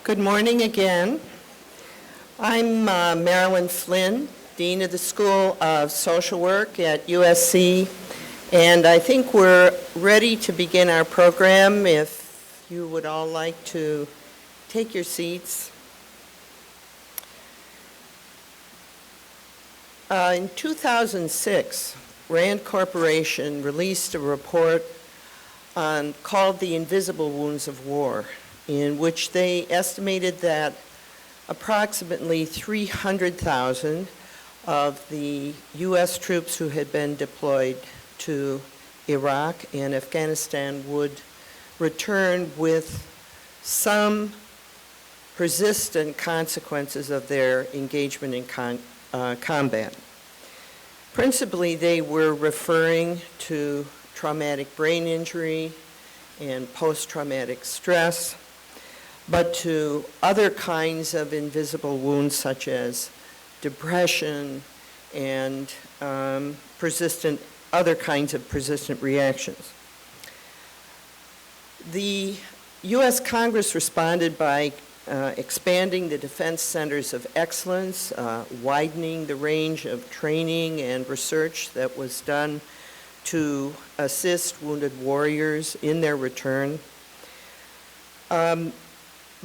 Good morning again. I'm Marilyn Flynn, Dean of the School of Social Work at USC, and I think we're ready to begin our program. If you would all like to take your seats. In 2006, Rand Corporation released a report called The Invisible Wounds of War, in which they estimated that approximately 300,000 of the U.S. troops who had been deployed to Iraq and Afghanistan would return with some persistent consequences of their engagement in combat. Principally, they were referring to traumatic brain injury and post-traumatic stress, but to other kinds of invisible wounds such as depression and other kinds of persistent reactions. The U.S. Congress responded by expanding the Defense Centers of Excellence, widening the range of training and research that was done to assist wounded warriors in their return.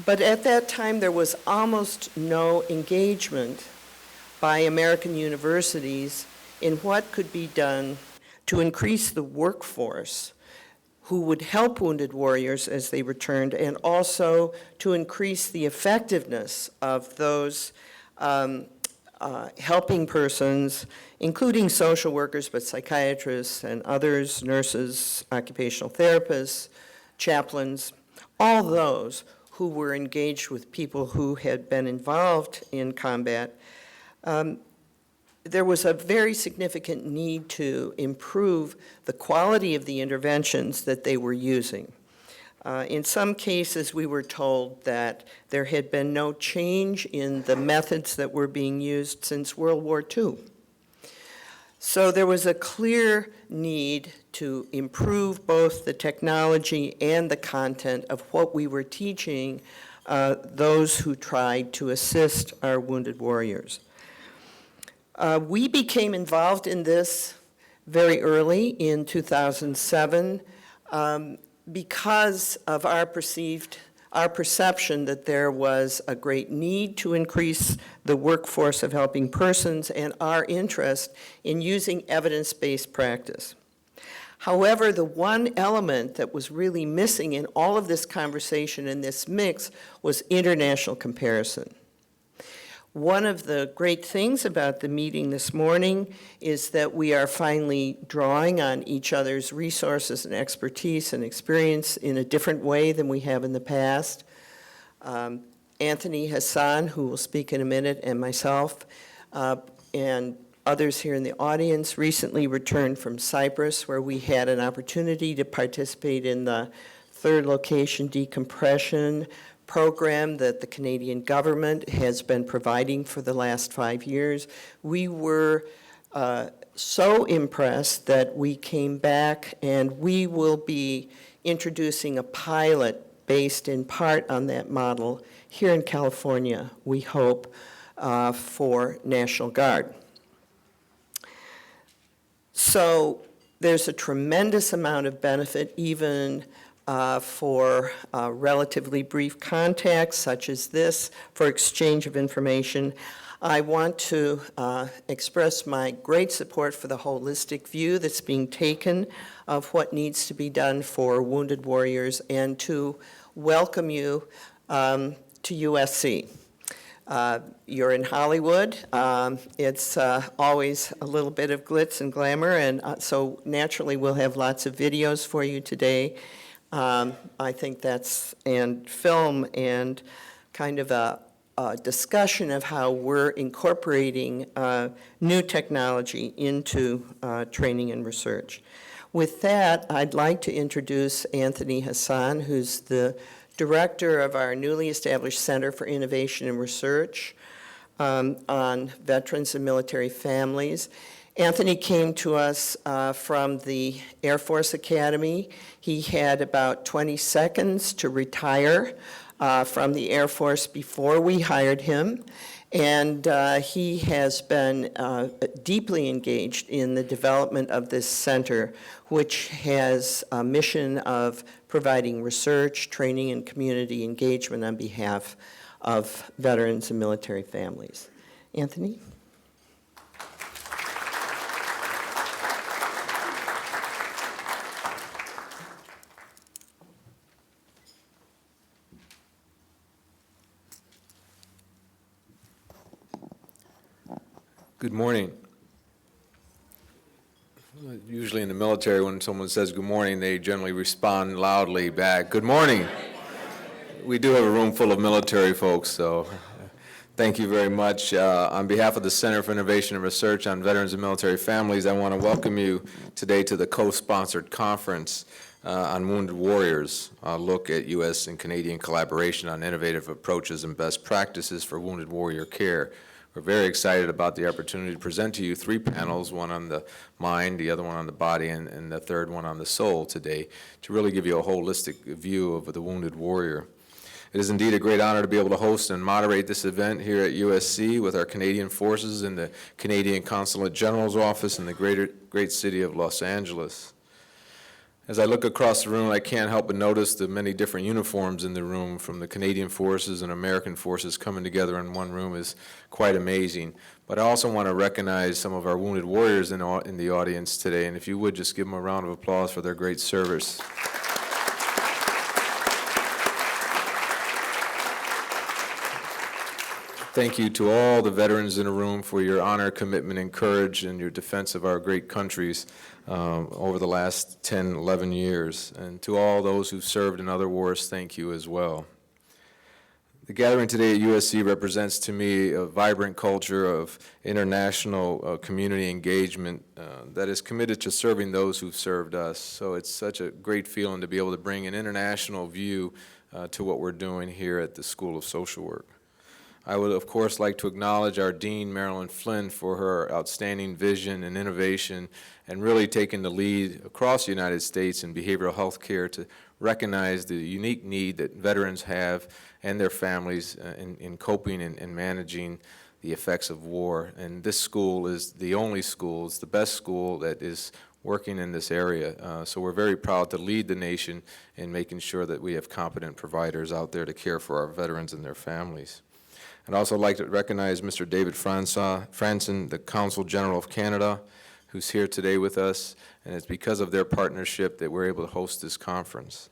But at that time, there was almost no engagement by American universities in what could be done to increase the workforce who would help wounded warriors as they returned, and also to increase the effectiveness of those helping persons, including social workers, but psychiatrists and others, nurses, occupational therapists, chaplains, all those who were engaged with people who had been involved in combat. There was a very significant need to improve the quality of the interventions that they were using. In some cases, we were told that there had been no change in the methods that were being used since World War II. So there was a clear need to improve both the technology and the content of what we were teaching those who tried to assist our wounded warriors. We became involved in this very early in 2007 because of our perception that there was a great need to increase the workforce of helping persons and our interest in using evidence-based practice. However, the one element that was really missing in all of this conversation and this mix was international comparison. One of the great things about the meeting this morning is that we are finally drawing on each other's resources and expertise and experience in a different way than we have in the past. Anthony Hasan, who will speak in a minute, and myself, and others here in the audience recently returned from Cyprus, where we had an opportunity to participate in the third location decompression program that the Canadian government has been providing for the last 5 years. We were so impressed that we came back, and we will be introducing a pilot based in part on that model here in California, we hope, for National Guard. So there's a tremendous amount of benefit even for relatively brief contacts such as this, for exchange of information. I want to express my great support for the holistic view that's being taken of what needs to be done for wounded warriors, and to welcome you to USC. You're in Hollywood. It's always a little bit of glitz and glamour, and so naturally we'll have lots of videos for you today. I think that's, and film, and kind of a discussion of how we're incorporating new technology into training and research. With that, I'd like to introduce Anthony Hasan, who's the director of our newly established Center for Innovation and Research on Veterans and Military Families. Anthony came to us from the Air Force Academy. He had about 20 seconds to retire from the Air Force before we hired him, and he has been deeply engaged in the development of this center, which has a mission of providing research, training, and community engagement on behalf of veterans and military families. Anthony? Good morning. Usually in the military, when someone says good morning, they generally respond loudly back, good morning. We do have a room full of military folks, so thank you very much. On behalf of the Center for Innovation and Research on Veterans and Military Families, I want to welcome you today to the co-sponsored conference on Wounded Warriors, a look at U.S. and Canadian collaboration on innovative approaches and best practices for wounded warrior care. We're very excited about the opportunity to present to you 3 panels, one on the mind, the other one on the body, and the third one on the soul today, to really give you a holistic view of the wounded warrior. It is indeed a great honor to be able to host and moderate this event here at USC with our Canadian forces in the Canadian Consulate General's office in the great city of Los Angeles. As I look across the room, I can't help but notice the many different uniforms in the room, from the Canadian forces and American forces coming together in one room is quite amazing. But I also want to recognize some of our wounded warriors in the audience today, and if you would just give them a round of applause for their great service. Thank you to all the veterans in the room for your honor, commitment, and courage in your defense of our great countries over the last 10, 11 years. And to all those who've served in other wars, thank you as well. The gathering today at USC represents to me a vibrant culture of international community engagement that is committed to serving those who've served us. So it's such a great feeling to be able to bring an international view to what we're doing here at the School of Social Work. I would, of course, like to acknowledge our Dean, Marilyn Flynn, for her outstanding vision and innovation and really taking the lead across the United States in behavioral health care to recognize the unique need that veterans have and their families in coping and managing the effects of war. And this school is the only school, it's the best school that is working in this area. So we're very proud to lead the nation in making sure that we have competent providers out there to care for our veterans and their families. I'd also like to recognize Mr. David Franson, the Consul General of Canada, who's here today with us, and it's because of their partnership that we're able to host this conference.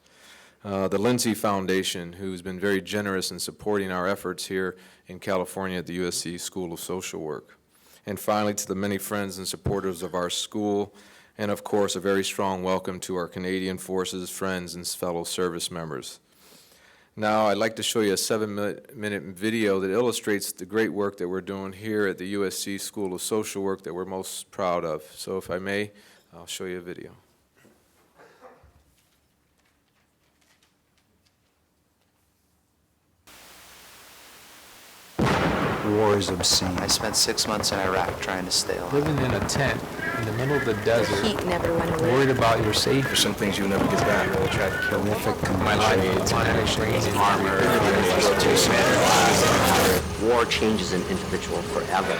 The Lindsay Foundation, who's been very generous in supporting our efforts here in California at the USC School of Social Work. And finally, to the many friends and supporters of our school, and of course, a very strong welcome to our Canadian Forces, friends, and fellow service members. Now, I'd like to show you a 7-minute video that illustrates the great work that we're doing here at the USC School of Social Work that we're most proud of. So if I may, I'll show you a video. War is obscene. I spent 6 months in Iraq trying to stay alive. Living in a tent in the middle of the desert, the heat never went away. worried about your safety. There's some things you'll never get back. They tried to kill me. My life, armor, War changes an individual forever.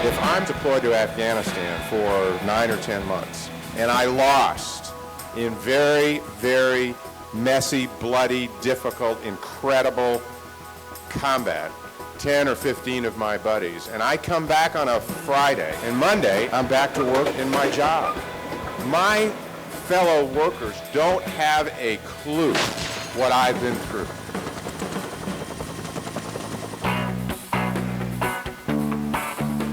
If I'm deployed to Afghanistan for 9 or 10 months, and I lost in very, very messy, bloody, difficult, incredible combat 10 or 15 of my buddies, and I come back on a Friday, and Monday I'm back to work in my job. My fellow workers don't have a clue what I've been through.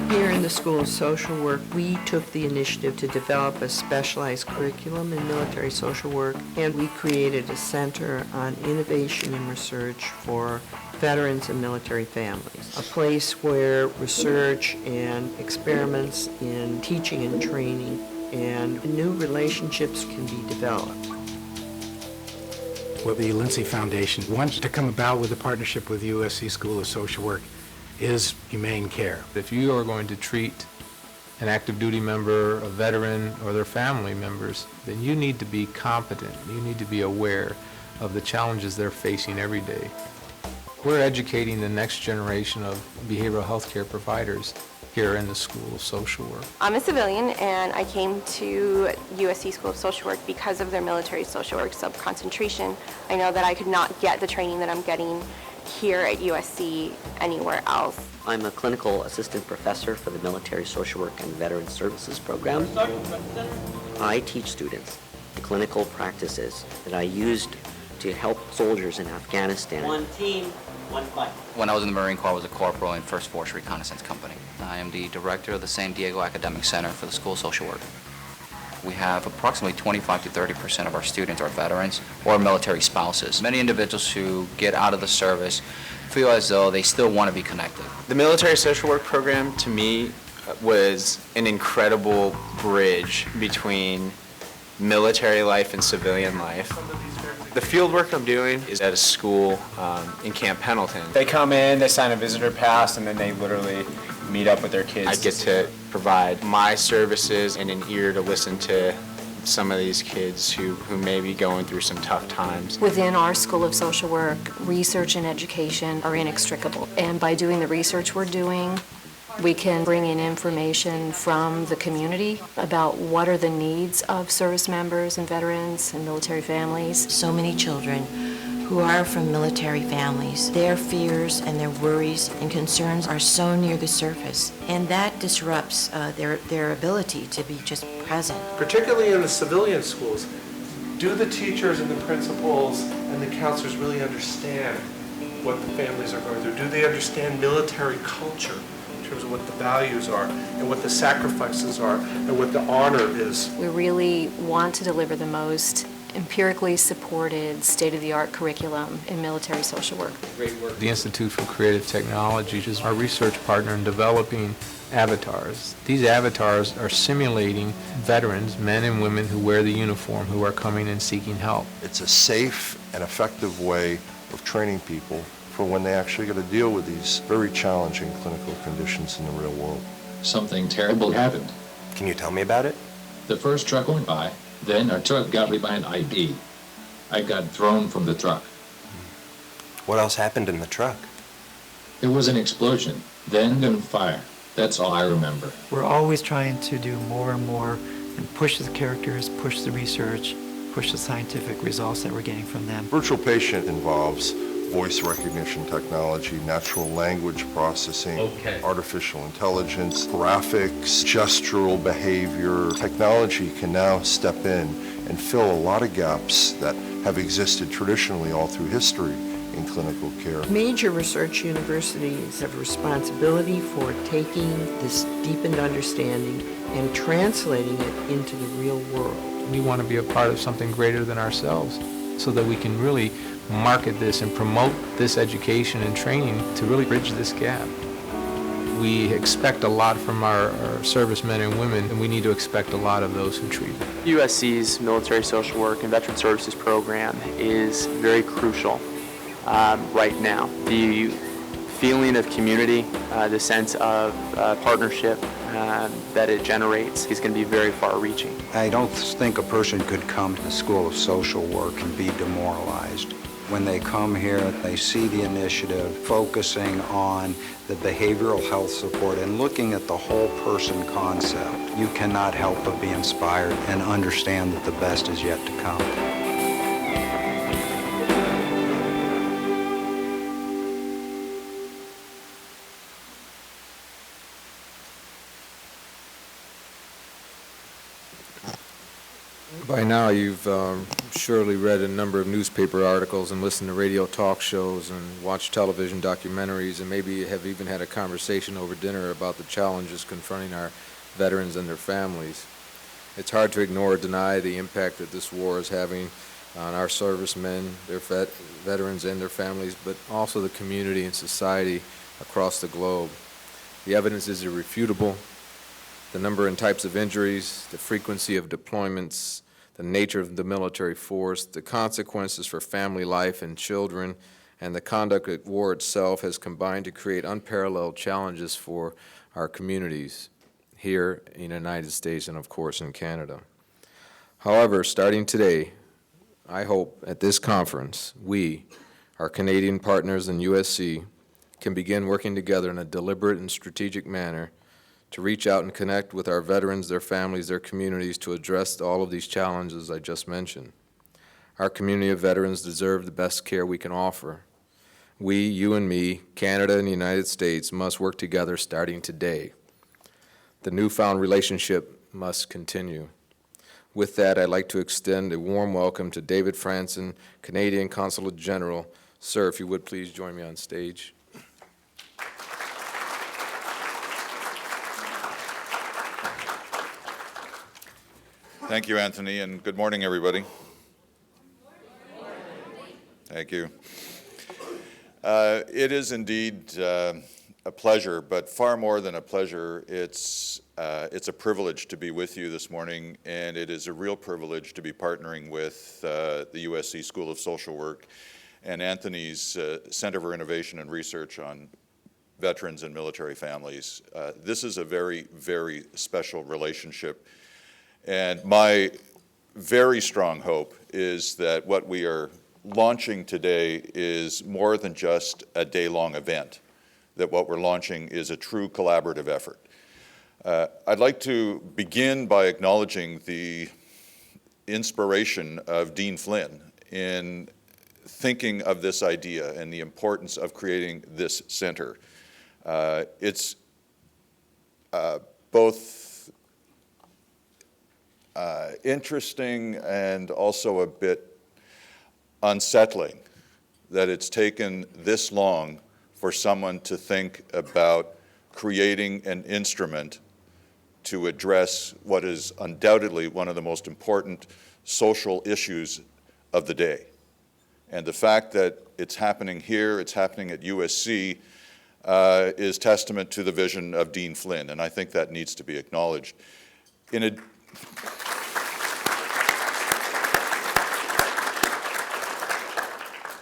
Here in the School of Social Work, we took the initiative to develop a specialized curriculum in military social work, and we created a center on innovation and research for veterans and military families, a place where research and experiments in teaching and training and new relationships can be developed. Well, the Lindsay Foundation wanted to come about with a partnership with the USC School of Social Work is humane care. If you are going to treat an active duty member, a veteran, or their family members, then you need to be competent. You need to be aware of the challenges they're facing every day. We're educating the next generation of behavioral health care providers here in the School of Social Work. I'm a civilian, and I came to USC School of Social Work because of their military social work sub-concentration. I know that I could not get the training that I'm getting here at USC anywhere else. I'm a clinical assistant professor for the Military Social Work and Veteran Services program. I teach students the clinical practices that I used to help soldiers in Afghanistan. One team, one fight. When I was in the Marine Corps, I was a corporal in 1st Force Reconnaissance Company. I am the director of the San Diego Academic Center for the School of Social Work. We have approximately 25 to 30% of our students are veterans or military spouses. Many individuals who get out of the service feel as though they still want to be connected. The military social work program, to me, was an incredible bridge between military life and civilian life. The field work I'm doing is at a school in Camp Pendleton. They come in, they sign a visitor pass, and then they literally meet up with their kids. I get to provide my services and an ear to listen to some of these kids who may be going through some tough times. Within our School of Social Work, research and education are inextricable. And by doing the research we're doing, we can bring in information from the community about what are the needs of service members and veterans and military families. So many children who are from military families, their fears and their worries and concerns are so near the surface, and that disrupts their ability to be just present. Particularly in the civilian schools, do the teachers and the principals and the counselors really understand what the families are going through? Do they understand military culture in terms of what the values are and what the sacrifices are and what the honor is? We really want to deliver the most empirically supported, state-of-the-art curriculum in military social work. The Institute for Creative Technology is our research partner in developing avatars. These avatars are simulating veterans, men and women who wear the uniform, who are coming and seeking help. It's a safe and effective way of training people for when they actually got to deal with these very challenging clinical conditions in the real world. Something terrible happened. Can you tell me about it? The first truck went by. Then a truck got me behind ID. I got thrown from the truck. What else happened in the truck? There was an explosion, then gunfire. That's all I remember. We're always trying to do more and more and push the characters, push the research, push the scientific results that we're getting from them. Virtual patient involves voice recognition technology, natural language processing, artificial intelligence, graphics, gestural behavior. Technology can now step in and fill a lot of gaps that have existed traditionally all through history in clinical care. Major research universities have a responsibility for taking this deepened understanding and translating it into the real world. We want to be a part of something greater than ourselves so that we can really market this and promote this education and training to really bridge this gap. We expect a lot from our servicemen and women, and we need to expect a lot of those who treat them. USC's Military Social Work and Veteran Services program is very crucial right now. The feeling of community, the sense of partnership that it generates is going to be very far-reaching. I don't think a person could come to the School of Social Work and be demoralized. When they come here, they see the initiative focusing on the behavioral health support and looking at the whole person concept. You cannot help but be inspired and understand that the best is yet to come. By now, you've surely read a number of newspaper articles and listened to radio talk shows and watched television documentaries and maybe have even had a conversation over dinner about the challenges confronting our veterans and their families. It's hard to ignore or deny the impact that this war is having on our servicemen, their veterans and their families, but also the community and society across the globe. The evidence is irrefutable. The number and types of injuries, the frequency of deployments, the nature of the military force, the consequences for family life and children, and the conduct at war itself has combined to create unparalleled challenges for our communities here in the United States and, of course, in Canada. However, starting today, I hope at this conference, we, our Canadian partners in USC, can begin working together in a deliberate and strategic manner to reach out and connect with our veterans, their families, their communities to address all of these challenges I just mentioned. Our community of veterans deserve the best care we can offer. We, you and me, Canada and the United States, must work together starting today. The newfound relationship must continue. With that, I'd like to extend a warm welcome to David Franson, Canadian Consulate General. Sir, if you would please join me on stage. Thank you, Anthony, and good morning, everybody. Thank you. It is indeed a pleasure, but far more than a pleasure, it's a privilege to be with you this morning, and it is a real privilege to be partnering with the USC School of Social Work and Anthony's Center for Innovation and Research on Veterans and Military Families. This is a very, very special relationship, and my very strong hope is that what we are launching today is more than just a day-long event, that what we're launching is a true collaborative effort. I'd like to begin by acknowledging the inspiration of Dean Flynn in thinking of this idea and the importance of creating this center. It's both interesting and also a bit unsettling that it's taken this long for someone to think about creating an instrument to address what is undoubtedly one of the most important social issues of the day. And the fact that it's happening here, it's happening at USC, is testament to the vision of Dean Flynn, and I think that needs to be acknowledged.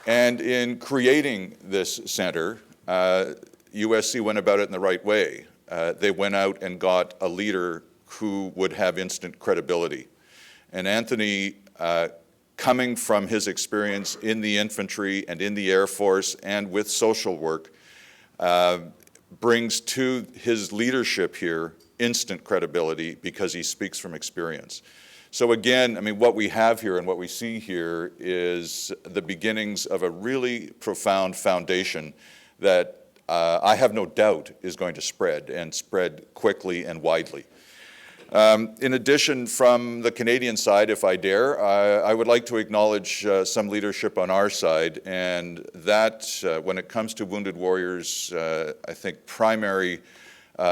And in creating this center, USC went about it in the right way. They went out and got a leader who would have instant credibility. And Anthony, coming from his experience in the infantry and in the Air Force and with social work, brings to his leadership here instant credibility because he speaks from experience. So again, I mean, what we have here and what we see here is the beginnings of a really profound foundation that I have no doubt is going to spread, and spread quickly and widely. In addition, from the Canadian side, if I dare, I would like to acknowledge some leadership on our side, and that, when it comes to wounded warriors, I think primary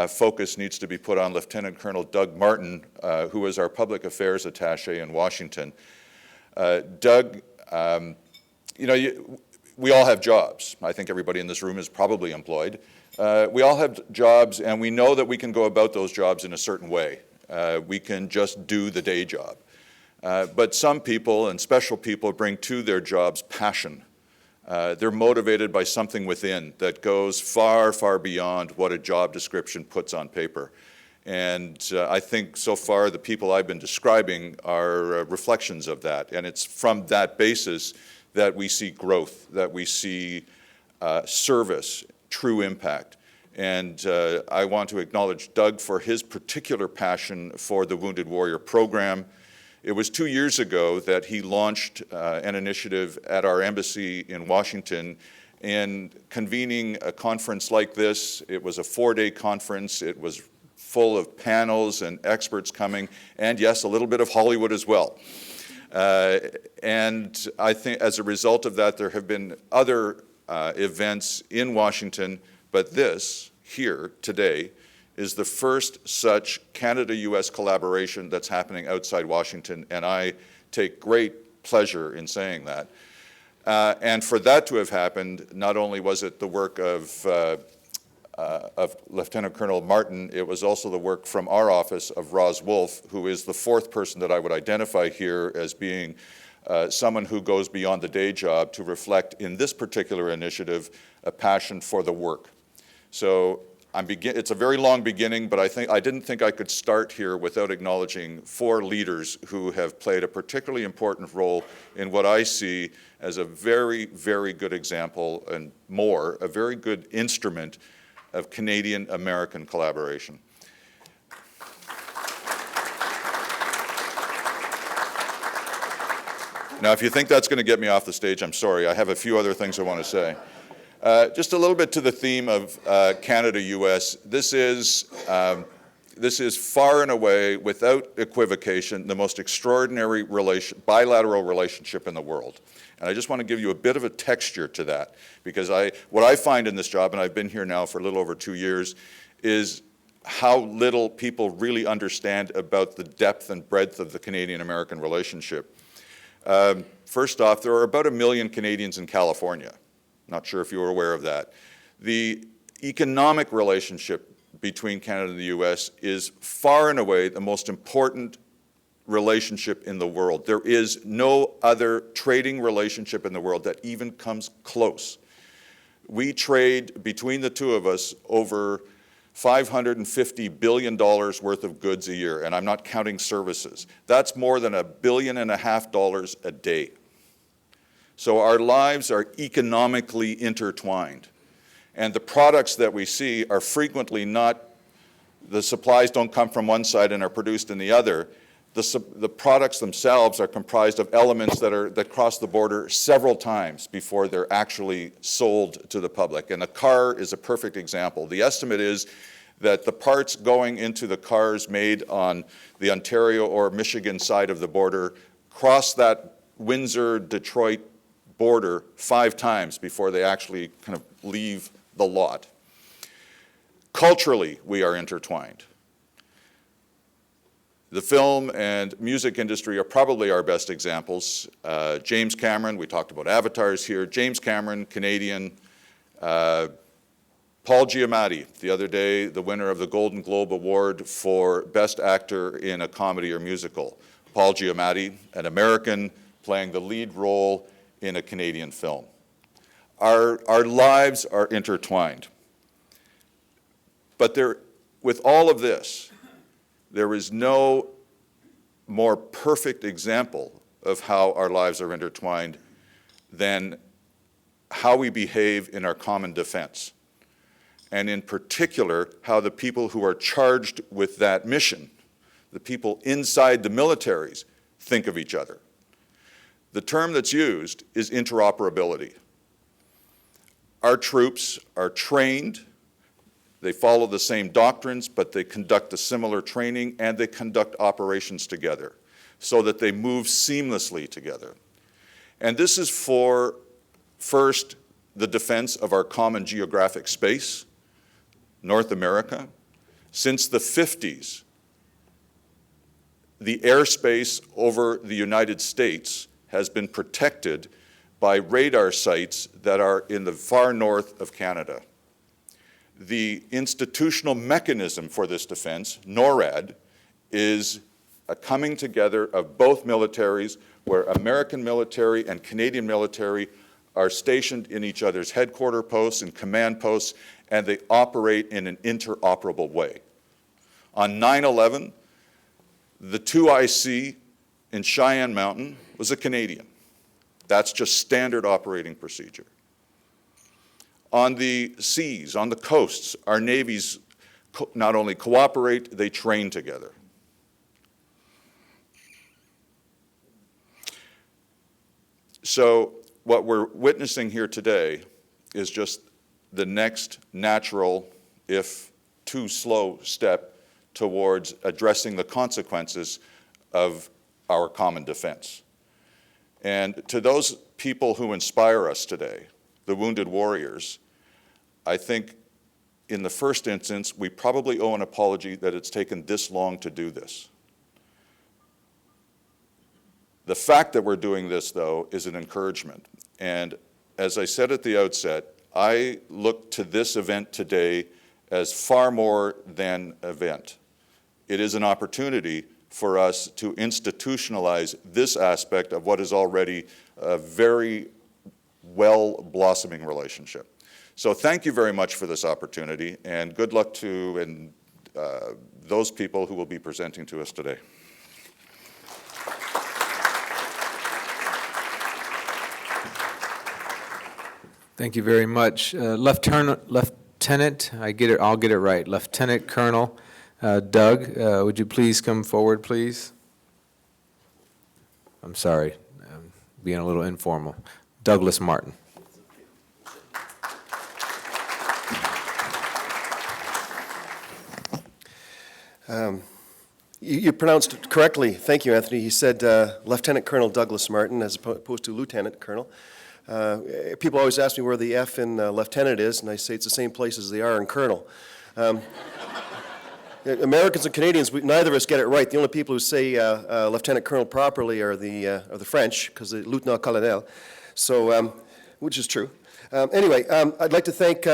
focus needs to be put on Lieutenant Colonel Doug Martin, who is our public affairs attaché in Washington. Doug, we all have jobs. I think everybody in this room is probably employed. We all have jobs, and we know that we can go about those jobs in a certain way. We can just do the day job. But some people, and special people, bring to their jobs passion. They're motivated by something within that goes far, far beyond what a job description puts on paper. And I think so far the people I've been describing are reflections of that. And it's from that basis that we see growth, that we see service, true impact. And I want to acknowledge Doug for his particular passion for the Wounded Warrior program. It was 2 years ago that he launched an initiative at our embassy in Washington in convening a conference like this. It was a 4-day conference. It was full of panels and experts coming, and yes, a little bit of Hollywood as well. And I think as a result of that, there have been other events in Washington, but this here today is the first such Canada-US collaboration that's happening outside Washington, and I take great pleasure in saying that. And for that to have happened, not only was it the work of Lieutenant Colonel Martin, it was also the work from our office of Roz Wolf, who is the fourth person that I would identify here as being someone who goes beyond the day job to reflect in this particular initiative a passion for the work. So it's a very long beginning, but I didn't think I could start here without acknowledging 4 leaders who have played a particularly important role in what I see as a very, very good example and more, a very good instrument of Canadian-American collaboration. Now, if you think that's going to get me off the stage, I'm sorry. I have a few other things I want to say. Just a little bit to the theme of Canada-US. This is far and away, without equivocation, the most extraordinary bilateral relationship in the world. And I just want to give you a bit of a texture to that, because what I find in this job, and I've been here now for a little over 2 years, is how little people really understand about the depth and breadth of the Canadian-American relationship. First off, there are about 1 million Canadians in California. Not sure if you were aware of that. The economic relationship between Canada and the US is far and away the most important relationship in the world. There is no other trading relationship in the world that even comes close. We trade, between the two of us, over $550 billion worth of goods a year, and I'm not counting services. That's more than $1.5 billion a day. So our lives are economically intertwined. And the products that we see are frequently not, the supplies don't come from one side and are produced in the other. The products themselves are comprised of elements that cross the border several times before they're actually sold to the public. And the car is a perfect example. The estimate is that the parts going into the cars made on the Ontario or Michigan side of the border cross that Windsor-Detroit border 5 times before they actually kind of leave the lot. Culturally, we are intertwined. The film and music industry are probably our best examples. James Cameron, we talked about avatars here. James Cameron, Canadian. Paul Giamatti, the other day, the winner of the Golden Globe Award for Best Actor in a Comedy or Musical. Paul Giamatti, an American, playing the lead role in a Canadian film. Our lives are intertwined. But with all of this, there is no more perfect example of how our lives are intertwined than how we behave in our common defense. And in particular, how the people who are charged with that mission, the people inside the militaries, think of each other. The term that's used is interoperability. Our troops are trained, they follow the same doctrines, but they conduct a similar training and they conduct operations together so that they move seamlessly together. And this is for, first, the defense of our common geographic space, North America. Since the 50s, the airspace over the United States has been protected by radar sites that are in the far north of Canada. The institutional mechanism for this defense, NORAD, is a coming together of both militaries where American military and Canadian military are stationed in each other's headquarter posts and command posts, and they operate in an interoperable way. On 9/11, the 2IC in Cheyenne Mountain was a Canadian. That's just standard operating procedure. On the seas, on the coasts, our navies not only cooperate, they train together. So what we're witnessing here today is just the next natural, if too slow, step towards addressing the consequences of our common defense. And to those people who inspire us today, the wounded warriors, I think in the first instance, we probably owe an apology that it's taken this long to do this. The fact that we're doing this, though, is an encouragement. And as I said at the outset, I look to this event today as far more than an event. It is an opportunity for us to institutionalize this aspect of what is already a very well-blossoming relationship. So thank you very much for this opportunity, and good luck to those people who will be presenting to us today. Thank you very much. Lieutenant, I'll get it right. Lieutenant Colonel Doug, would you please come forward, please? I'm sorry, I'm being a little informal. Douglas Martin. You pronounced it correctly. Thank you, Anthony. He said Lieutenant Colonel Douglas Martin as opposed to Lieutenant Colonel. People always ask me where the F in lieutenant is, and I say it's the same place as the R in colonel. Americans and Canadians, neither of us get it right. The only people who say lieutenant colonel properly are the French, because the lieutenant colonel, so which is true. Anyway, I'd like to thank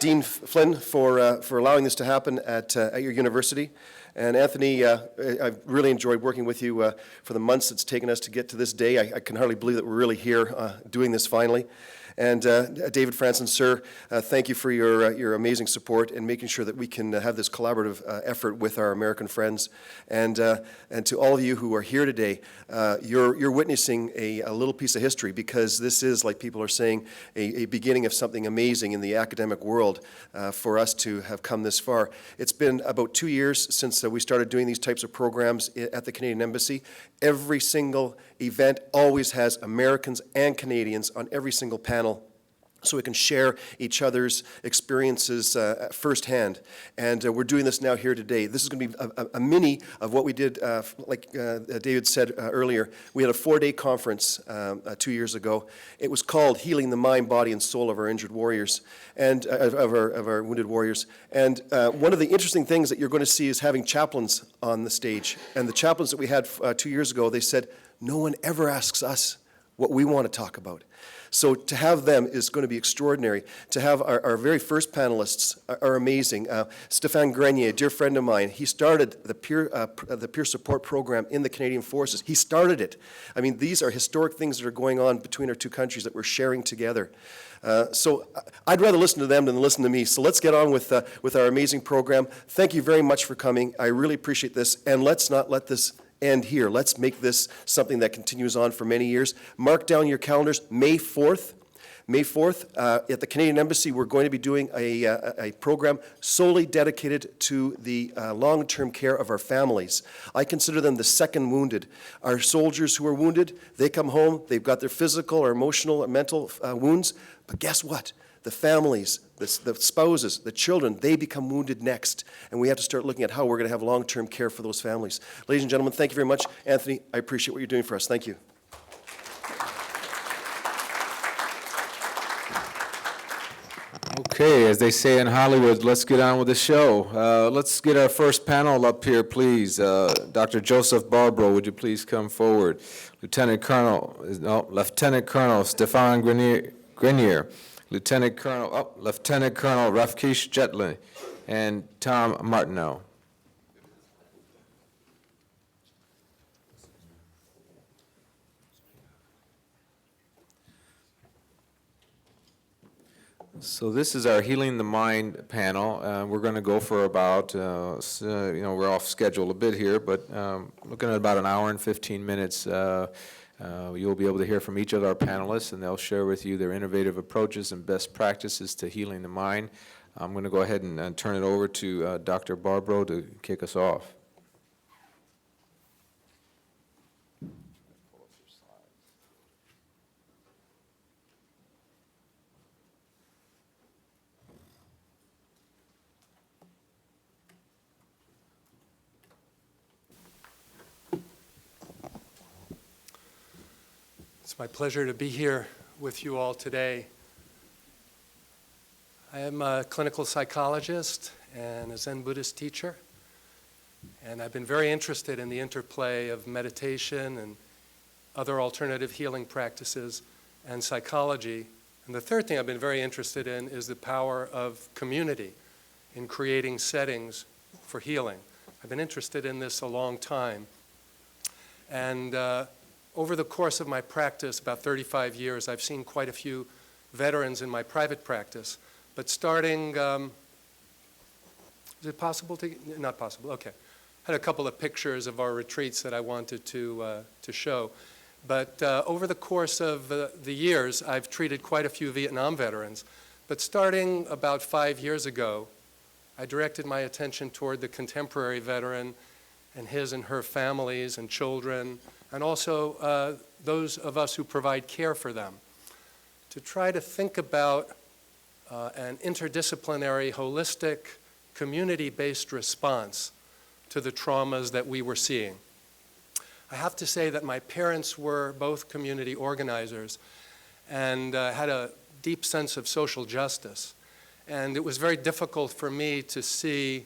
Dean Flynn for allowing this to happen at your university. And Anthony, I've really enjoyed working with you for the months it's taken us to get to this day. I can hardly believe that we're really here doing this finally. And David Franson, sir, thank you for your amazing support and making sure that we can have this collaborative effort with our American friends. And to all of you who are here today, you're witnessing a little piece of history, because this is, like people are saying, a beginning of something amazing in the academic world for us to have come this far. It's been about 2 years since we started doing these types of programs at the Canadian Embassy. Every single event always has Americans and Canadians on every single panel, so we can share each other's experiences firsthand. And we're doing this now here today. This is going to be a mini of what we did, like David said earlier. We had a 4-day conference 2 years ago. It was called Healing the Mind, Body, and Soul of Our Injured Warriors, and of our wounded warriors. And one of the interesting things that you're going to see is having chaplains on the stage. And the chaplains that we had 2 years ago, they said, no one ever asks us what we want to talk about. So to have them is going to be extraordinary. To have our very first panelists are amazing. Stéphane Grenier, a dear friend of mine, he started the peer support program in the Canadian Forces. He started it. I mean, these are historic things that are going on between our two countries that we're sharing together. So I'd rather listen to them than listen to me. So let's get on with our amazing program. Thank you very much for coming. I really appreciate this. And let's not let this end here. Let's make this something that continues on for many years. Mark down your calendars, May 4th. May 4th, at the Canadian Embassy, we're going to be doing a program solely dedicated to the long-term care of our families. I consider them the second wounded. Our soldiers who are wounded, they come home, they've got their physical or emotional or mental wounds, but guess what? The families, the spouses, the children, they become wounded next. And we have to start looking at how we're going to have long-term care for those families. Ladies and gentlemen, thank you very much. Anthony, I appreciate what you're doing for us. Thank you. Okay, as they say in Hollywood, let's get on with the show. Let's get our first panel up here, please. Dr. Joseph Barbaro, would you please come forward? Lieutenant Colonel Stéphane Grenier. Lieutenant Colonel Rafkesh Jetley, and Tom Martineau. So this is our Healing the Mind panel. We're going to go for about, we're off schedule a bit here, but looking at about an hour and 15 minutes. You'll be able to hear from each of our panelists, and they'll share with you their innovative approaches and best practices to healing the mind. I'm going to go ahead and turn it over to Dr. Barbaro to kick us off. It's my pleasure to be here with you all today. I am a clinical psychologist and a Zen Buddhist teacher, and I've been very interested in the interplay of meditation and other alternative healing practices and psychology. And the third thing I've been very interested in is the power of community in creating settings for healing. I've been interested in this a long time. And over the course of my practice, about 35 years, I've seen quite a few veterans in my private practice. But starting, is it possible to, not possible, okay. I had a couple of pictures of our retreats that I wanted to show. But over the course of the years, I've treated quite a few Vietnam veterans. But starting about 5 years ago, I directed my attention toward the contemporary veteran and his and her families and children, and also those of us who provide care for them, to try to think about an interdisciplinary, holistic, community-based response to the traumas that we were seeing. I have to say that my parents were both community organizers and had a deep sense of social justice. And it was very difficult for me to see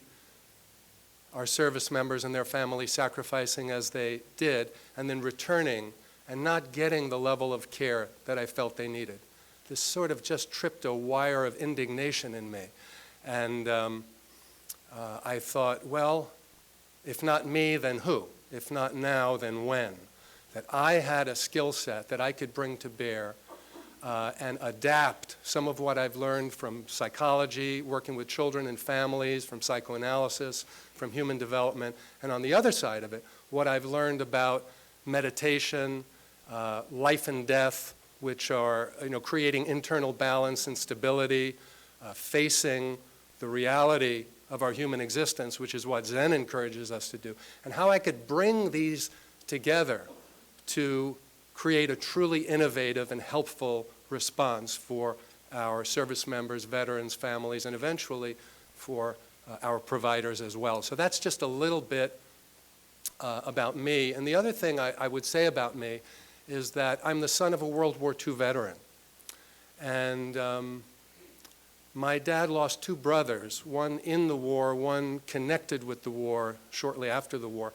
our service members and their families sacrificing as they did, and then returning and not getting the level of care that I felt they needed. This sort of just tripped a wire of indignation in me. And I thought, well, if not me, then who? If not now, then when? That I had a skill set that I could bring to bear and adapt some of what I've learned from psychology, working with children and families, from psychoanalysis, from human development, and on the other side of it, what I've learned about meditation, life and death, which are creating internal balance and stability, facing the reality of our human existence, which is what Zen encourages us to do, and how I could bring these together to create a truly innovative and helpful response for our service members, veterans, families, and eventually for our providers as well. So that's just a little bit about me. And the other thing I would say about me is that I'm the son of a World War II veteran. And my dad lost two brothers, one in the war, one connected with the war shortly after the war.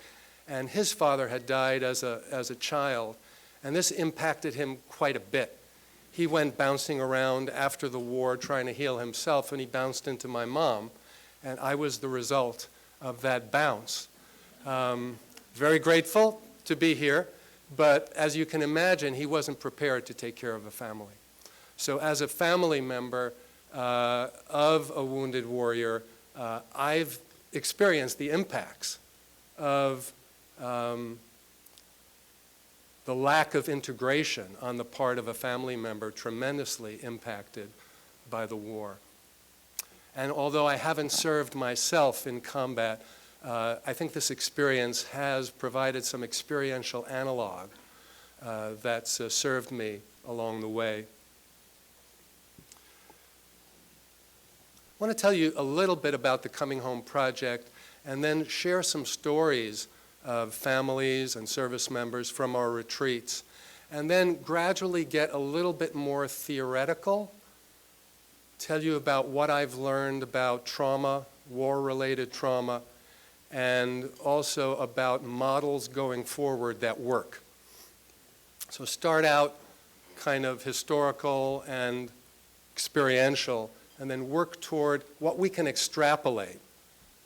And his father had died as a child. And this impacted him quite a bit. He went bouncing around after the war trying to heal himself, and he bounced into my mom, and I was the result of that bounce. Very grateful to be here, but as you can imagine, he wasn't prepared to take care of a family. So as a family member of a wounded warrior, I've experienced the impacts of the lack of integration on the part of a family member tremendously impacted by the war. And although I haven't served myself in combat, I think this experience has provided some experiential analog that's served me along the way. I want to tell you a little bit about the Coming Home Project and then share some stories of families and service members from our retreats, and then gradually get a little bit more theoretical, tell you about what I've learned about trauma, war-related trauma, and also about models going forward that work. So start out kind of historical and experiential, and then work toward what we can extrapolate,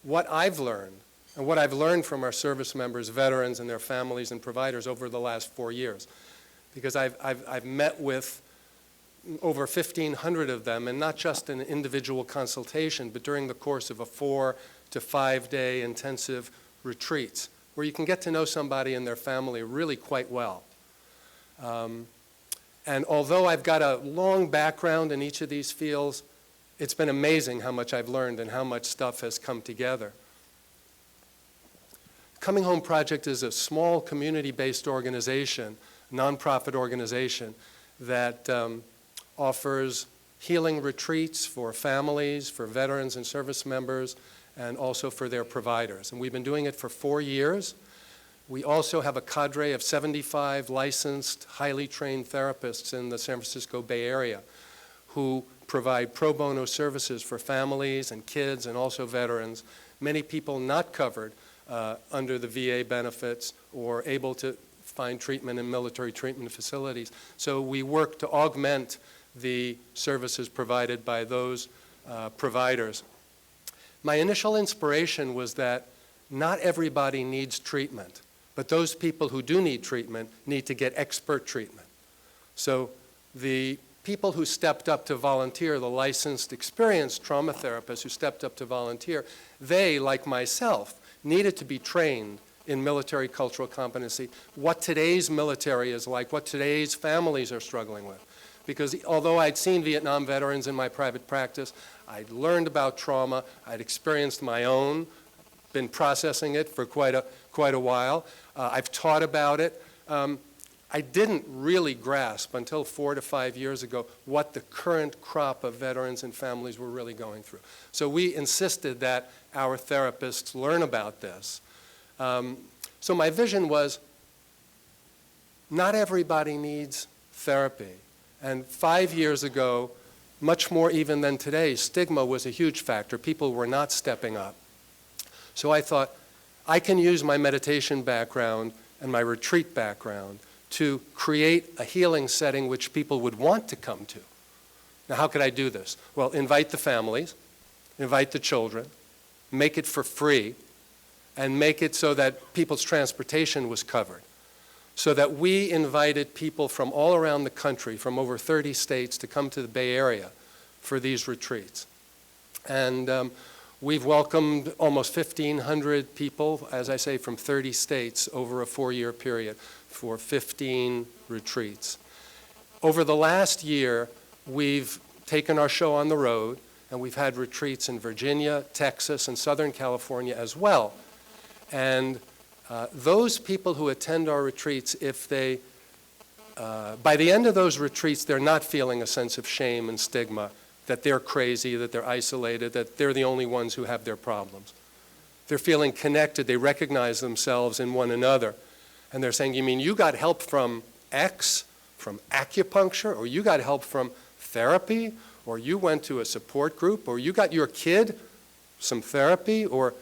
what I've learned, and what I've learned from our service members, veterans, and their families and providers over the last 4 years. Because I've met with over 1,500 of them, and not just an individual consultation, but during the course of a 4 to 5 day intensive retreats, where you can get to know somebody and their family really quite well. And although I've got a long background in each of these fields, it's been amazing how much I've learned and how much stuff has come together. Coming Home Project is a small community-based organization, nonprofit organization, that offers healing retreats for families, for veterans and service members, and also for their providers. And we've been doing it for 4 years. We also have a cadre of 75 licensed, highly trained therapists in the San Francisco Bay Area who provide pro bono services for families and kids and also veterans, many people not covered under the VA benefits or able to find treatment in military treatment facilities. So we work to augment the services provided by those providers. My initial inspiration was that not everybody needs treatment, but those people who do need treatment need to get expert treatment. So the people who stepped up to volunteer, the licensed, experienced trauma therapists who stepped up to volunteer, they, like myself, needed to be trained in military cultural competency, what today's military is like, what today's families are struggling with. Because although I'd seen Vietnam veterans in my private practice, I'd learned about trauma, I'd experienced my own, been processing it for quite a while. I've taught about it. I didn't really grasp until 4 to 5 years ago what the current crop of veterans and families were really going through. So we insisted that our therapists learn about this. So my vision was, not everybody needs therapy. And 5 years ago, much more even than today, stigma was a huge factor. People were not stepping up. So I thought, I can use my meditation background and my retreat background to create a healing setting which people would want to come to. Now, how could I do this? Well, invite the families, invite the children, make it for free, and make it so that people's transportation was covered. So that we invited people from all around the country, from over 30 states, to come to the Bay Area for these retreats. And we've welcomed almost 1,500 people, as I say, from 30 states over a 4-year period for 15 retreats. Over the last year, we've taken our show on the road, and we've had retreats in Virginia, Texas, and Southern California as well. And those people who attend our retreats, if they, by the end of those retreats, they're not feeling a sense of shame and stigma, that they're crazy, that they're isolated, that they're the only ones who have their problems. They're feeling connected, they recognize themselves in one another. And they're saying, you mean you got help from X, from acupuncture, or you got help from therapy, or you went to a support group, or you got your kid some therapy, or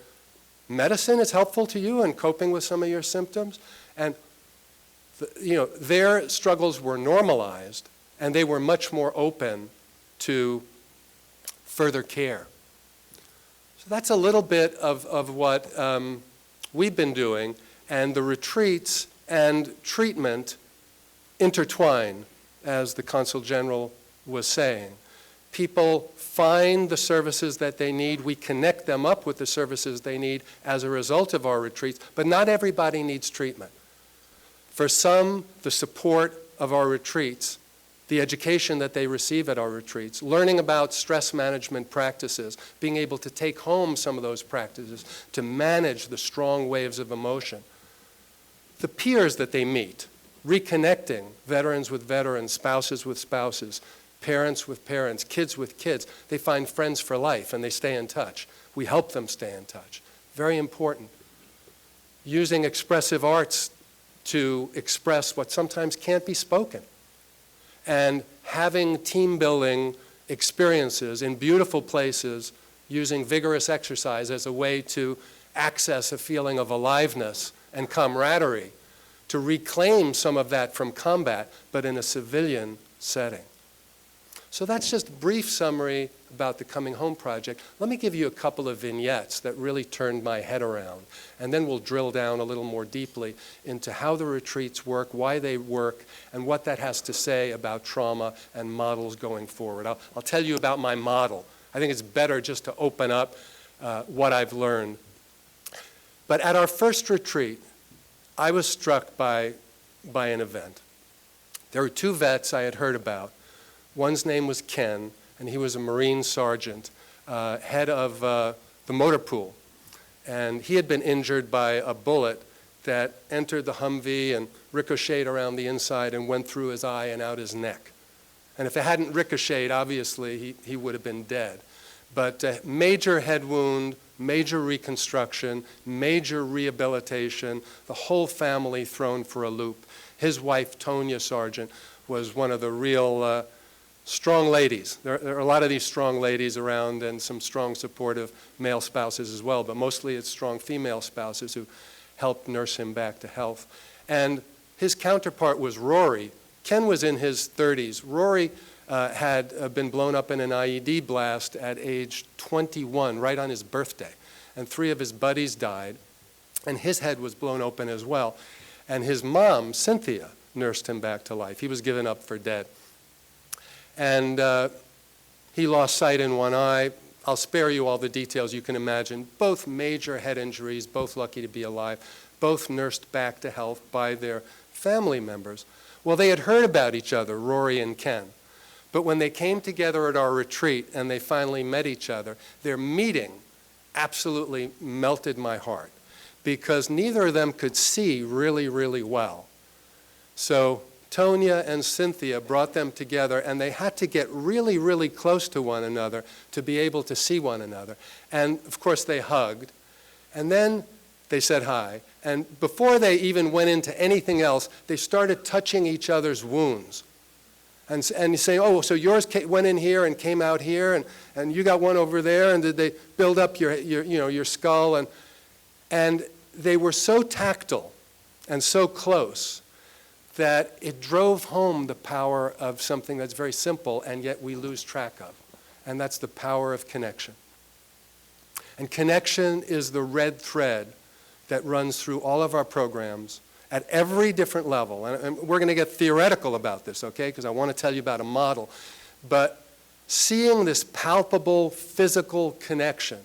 medicine is helpful to you in coping with some of your symptoms. And their struggles were normalized, and they were much more open to further care. So that's a little bit of what we've been doing, and the retreats and treatment intertwine, as the Consul General was saying. People find the services that they need. We connect them up with the services they need as a result of our retreats, but not everybody needs treatment. For some, the support of our retreats, the education that they receive at our retreats, learning about stress management practices, being able to take home some of those practices to manage the strong waves of emotion. The peers that they meet, reconnecting veterans with veterans, spouses with spouses, parents with parents, kids with kids. They find friends for life and they stay in touch. We help them stay in touch. Very important. Using expressive arts to express what sometimes can't be spoken. And having team building experiences in beautiful places, using vigorous exercise as a way to access a feeling of aliveness and camaraderie, to reclaim some of that from combat, but in a civilian setting. So that's just a brief summary about the Coming Home Project. Let me give you a couple of vignettes that really turned my head around, and then we'll drill down a little more deeply into how the retreats work, why they work, and what that has to say about trauma and models going forward. I'll tell you about my model. I think it's better just to open up what I've learned. But at our first retreat, I was struck by an event. There were 2 vets I had heard about. One's name was Ken, and he was a Marine sergeant, head of the motor pool. And he had been injured by a bullet that entered the Humvee and ricocheted around the inside and went through his eye and out his neck. And if it hadn't ricocheted, obviously, he would have been dead. But major head wound, major reconstruction, major rehabilitation, the whole family thrown for a loop. His wife, Tonya Sargent, was one of the real strong ladies. There are a lot of these strong ladies around and some strong supportive male spouses as well, but mostly it's strong female spouses who helped nurse him back to health. And his counterpart was Rory. Ken was in his 30s. Rory had been blown up in an IED blast at age 21, right on his birthday. And 3 of his buddies died. and his head was blown open as well. And his mom, Cynthia, nursed him back to life. He was given up for dead. And he lost sight in one eye. I'll spare you all the details you can imagine. Both major head injuries, both lucky to be alive, both nursed back to health by their family members. Well, they had heard about each other, Rory and Ken. But when they came together at our retreat and they finally met each other, their meeting absolutely melted my heart because neither of them could see really, really well. So Tonya and Cynthia brought them together, and they had to get really, really close to one another to be able to see one another. And, of course, they hugged, and then they said hi. And before they even went into anything else, they started touching each other's wounds. And saying, oh, so yours went in here and came out here, and you got one over there, and did they build up your skull? And they were so tactile and so close that it drove home the power of something that's very simple and yet we lose track of, and that's the power of connection. And connection is the red thread that runs through all of our programs at every different level. And we're going to get theoretical about this, okay, because I want to tell you about a model. But seeing this palpable physical connection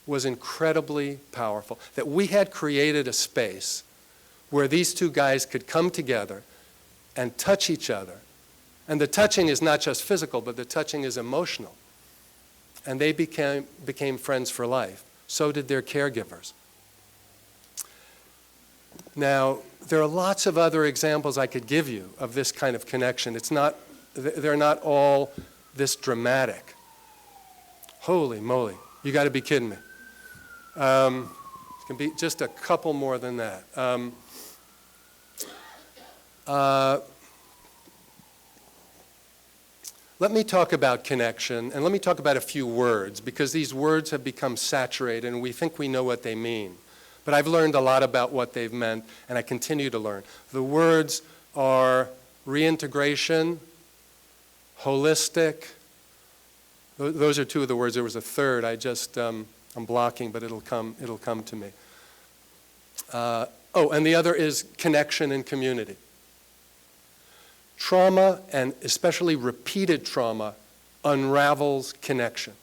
was incredibly powerful, that we had created a space where these two guys could come together and touch each other. And the touching is not just physical, but the touching is emotional. And they became friends for life. So did their caregivers. Now, there are lots of other examples I could give you of this kind of connection. They're not all this dramatic. Holy moly, you got to be kidding me. It can be just a couple more than that. Let me talk about connection, and let me talk about a few words, because these words have become saturated, and we think we know what they mean. But I've learned a lot about what they've meant, and I continue to learn. The words are reintegration, holistic. Those are two of the words. There was a third. I'm blocking, but it'll come to me. And the other is connection and community. Trauma, and especially repeated trauma, unravels connection.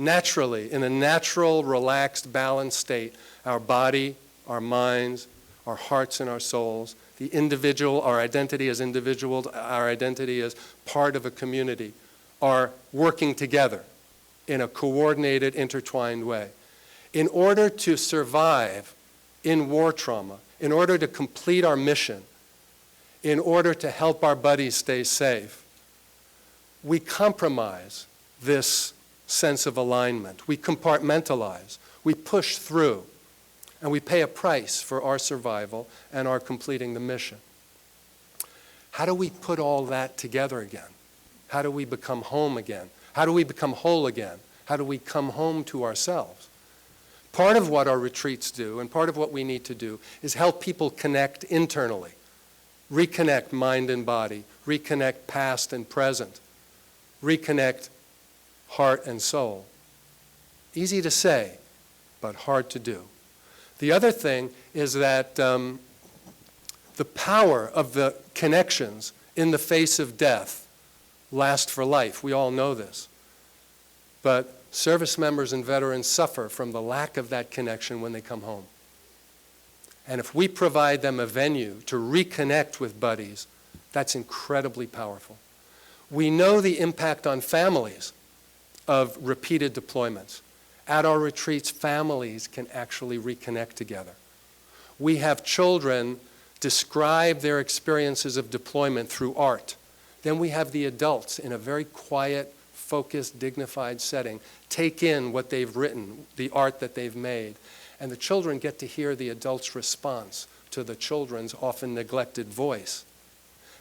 Naturally, in a natural, relaxed, balanced state, our body, our minds, our hearts and our souls, the individual, our identity as individuals, our identity as part of a community, are working together in a coordinated, intertwined way. In order to survive in war trauma, in order to complete our mission, in order to help our buddies stay safe, we compromise this sense of alignment. We compartmentalize. We push through. And we pay a price for our survival and our completing the mission. How do we put all that together again? How do we become home again? How do we become whole again? How do we come home to ourselves? Part of what our retreats do, and part of what we need to do, is help people connect internally. Reconnect mind and body, reconnect past and present, reconnect heart and soul. Easy to say, but hard to do. The other thing is that the power of the connections in the face of death last for life. We all know this. But service members and veterans suffer from the lack of that connection when they come home. And if we provide them a venue to reconnect with buddies, that's incredibly powerful. We know the impact on families of repeated deployments. At our retreats, families can actually reconnect together. We have children describe their experiences of deployment through art. Then we have the adults in a very quiet, focused, dignified setting take in what they've written, the art that they've made. And the children get to hear the adults' response to the children's often neglected voice.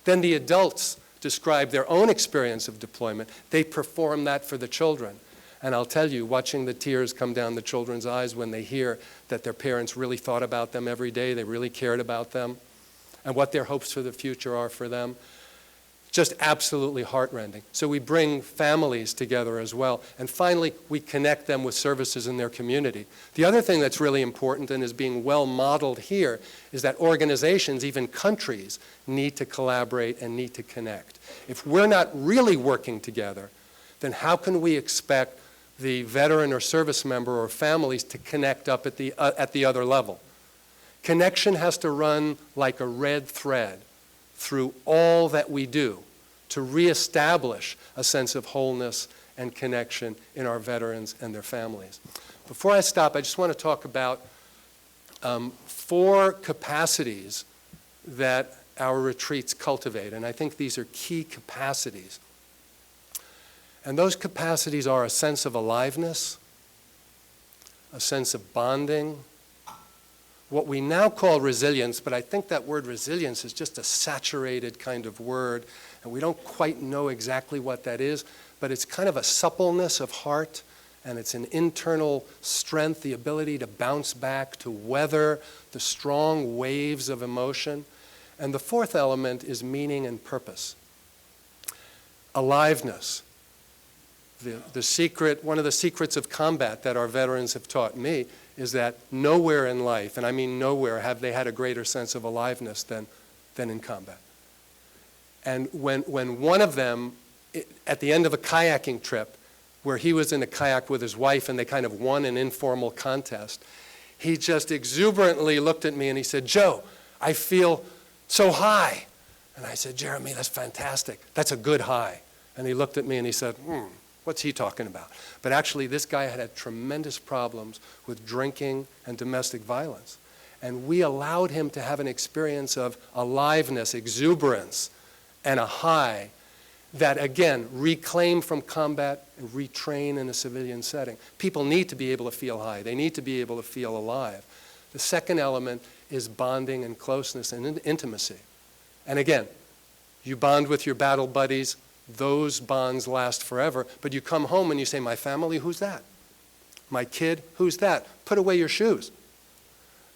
Then the adults describe their own experience of deployment. They perform that for the children. And I'll tell you, watching the tears come down the children's eyes when they hear that their parents really thought about them every day, they really cared about them, and what their hopes for the future are for them, just absolutely heartrending. So we bring families together as well. And finally, we connect them with services in their community. The other thing that's really important and is being well modeled here is that organizations, even countries, need to collaborate and need to connect. If we're not really working together, then how can we expect the veteran or service member or families to connect up at the other level? Connection has to run like a red thread through all that we do to reestablish a sense of wholeness and connection in our veterans and their families. Before I stop, I just want to talk about 4 capacities that our retreats cultivate, and I think these are key capacities. And those capacities are a sense of aliveness, a sense of bonding, what we now call resilience, but I think that word resilience is just a saturated kind of word, and we don't quite know exactly what that is, but it's kind of a suppleness of heart, and it's an internal strength, the ability to bounce back, to weather the strong waves of emotion. And the 4th element is meaning and purpose. Aliveness. The secret, one of the secrets of combat that our veterans have taught me is that nowhere in life, and I mean nowhere, have they had a greater sense of aliveness than in combat. And when one of them, at the end of a kayaking trip, where he was in a kayak with his wife and they kind of won an informal contest, he just exuberantly looked at me and he said, "Joe, I feel so high." And I said, "Jeremy, that's fantastic. That's a good high." And he looked at me and he said, "What's he talking about?" But actually, this guy had tremendous problems with drinking and domestic violence. And we allowed him to have an experience of aliveness, exuberance, and a high that, again, reclaim from combat and retrain in a civilian setting. People need to be able to feel high. They need to be able to feel alive. The second element is bonding and closeness and intimacy. And again, you bond with your battle buddies. Those bonds last forever, but you come home and you say, "My family, who's that? My kid, who's that? Put away your shoes."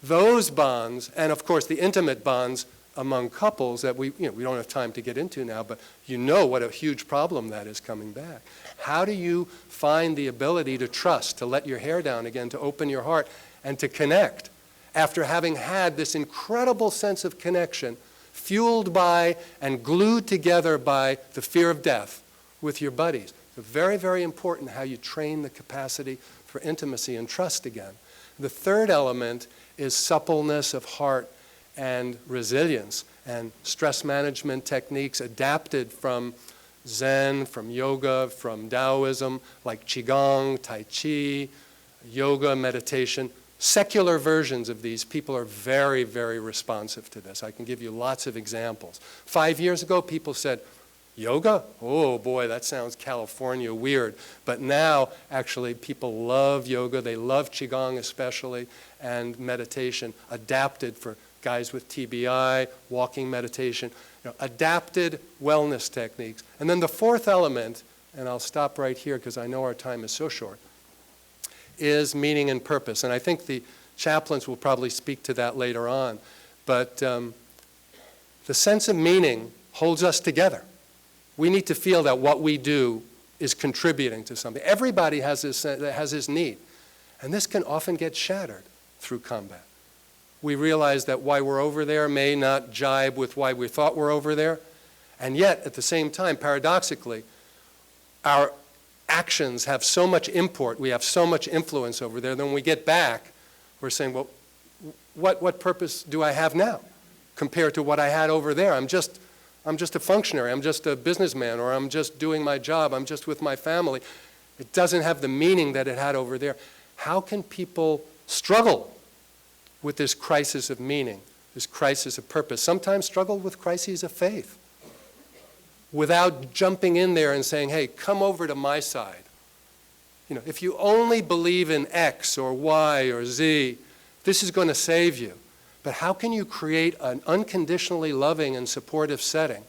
Those bonds, and of course the intimate bonds among couples that we don't have time to get into now, but you know what a huge problem that is coming back. How do you find the ability to trust, to let your hair down again, to open your heart, and to connect after having had this incredible sense of connection fueled by and glued together by the fear of death with your buddies? It's very, very important how you train the capacity for intimacy and trust again. The third element is suppleness of heart and resilience and stress management techniques adapted from Zen, from yoga, from Taoism, like Qigong, Tai Chi, yoga, meditation. Secular versions of these, people are very, very responsive to this. I can give you lots of examples. 5 years ago, people said, "Yoga? Oh boy, that sounds California weird." But now, actually, people love yoga. They love Qigong especially, and meditation adapted for guys with TBI, walking meditation, adapted wellness techniques. And then the 4th element, and I'll stop right here because I know our time is so short, is meaning and purpose. And I think the chaplains will probably speak to that later on. But the sense of meaning holds us together. We need to feel that what we do is contributing to something. Everybody has his need. And this can often get shattered through combat. We realize that why we're over there may not jibe with why we thought we're over there. And yet, at the same time, paradoxically, our actions have so much import, we have so much influence over there, then when we get back, we're saying, well, what purpose do I have now compared to what I had over there? I'm just a functionary, I'm just a businessman, or I'm just doing my job, I'm just with my family. It doesn't have the meaning that it had over there. How can people struggle with this crisis of meaning, this crisis of purpose? Sometimes struggle with crises of faith, without jumping in there and saying, "Hey, come over to my side. If you only believe in X or Y or Z, this is going to save you." But how can you create an unconditionally loving and supportive setting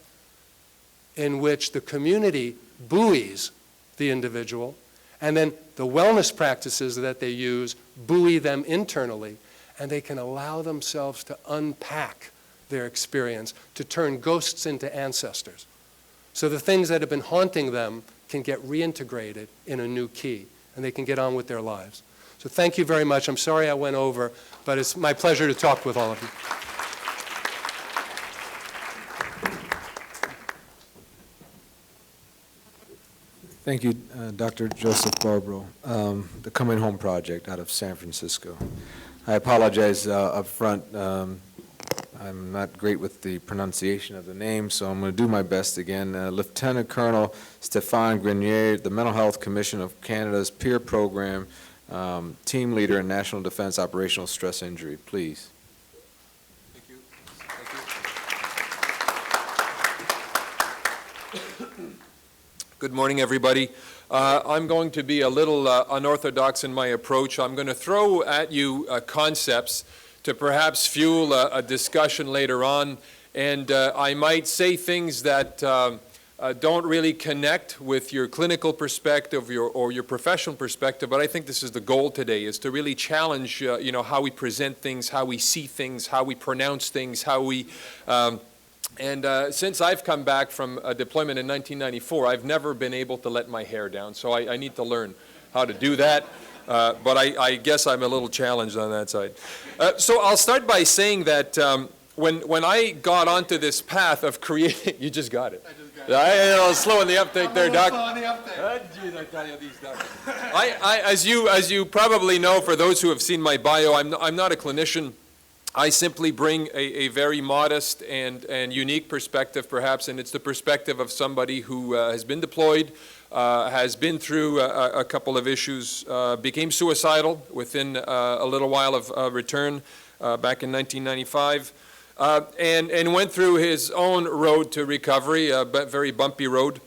in which the community buoys the individual, and then the wellness practices that they use buoy them internally, and they can allow themselves to unpack their experience, to turn ghosts into ancestors, So the things that have been haunting them can get reintegrated in a new key, and they can get on with their lives. So thank you very much. I'm sorry I went over, but it's my pleasure to talk with all of you. Thank you, Dr. Joseph Barbaro. The Coming Home Project out of San Francisco. I apologize up front. I'm not great with the pronunciation of the name, so I'm going to do my best again. Lieutenant Colonel Stéphane Grenier, the Mental Health Commission of Canada's peer program, team leader in National Defense Operational Stress Injury. Please. Thank you. Good morning, everybody. I'm going to be a little unorthodox in my approach. I'm going to throw at you concepts to perhaps fuel a discussion later on, and I might say things that don't really connect with your clinical perspective or your professional perspective, but I think this is the goal today, is to really challenge how we present things, how we see things, how we pronounce things, how we since I've come back from a deployment in 1994, I've never been able to let my hair down, so I need to learn how to do that. But I guess I'm a little challenged on that side. So I'll start by saying that when I got onto this path of creating, you just got it. I was slow in the uptake there, Doc. As you probably know, for those who have seen my bio, I'm not a clinician. I simply bring a very modest and unique perspective, perhaps, and it's the perspective of somebody who has been deployed, has been through a couple of issues, became suicidal within a little while of return back in 1995, and went through his own road to recovery, a very bumpy road.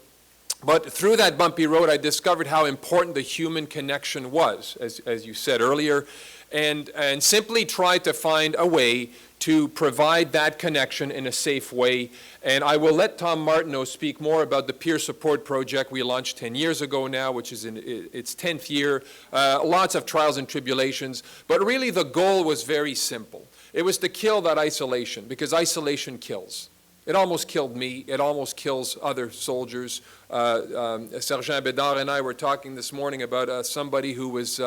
But through that bumpy road, I discovered how important the human connection was, as you said earlier, and simply tried to find a way to provide that connection in a safe way. And I will let Tom Martineau speak more about the peer support project we launched 10 years ago now, which is in its 10th year. Lots of trials and tribulations, but really the goal was very simple. It was to kill that isolation, because isolation kills. It almost killed me. It almost kills other soldiers. Sergeant Bédard and I were talking this morning about somebody who was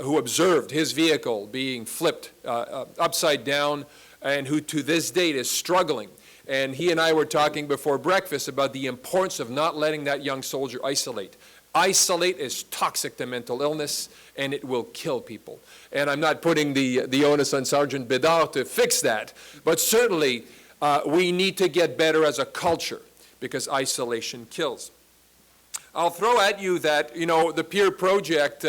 who observed his vehicle being flipped upside down, and who to this date is struggling. And he and I were talking before breakfast about the importance of not letting that young soldier isolate. Isolate is toxic to mental illness, and it will kill people. And I'm not putting the onus on Sergeant Bédard to fix that, but certainly we need to get better as a culture, because isolation kills. I'll throw at you that, the peer project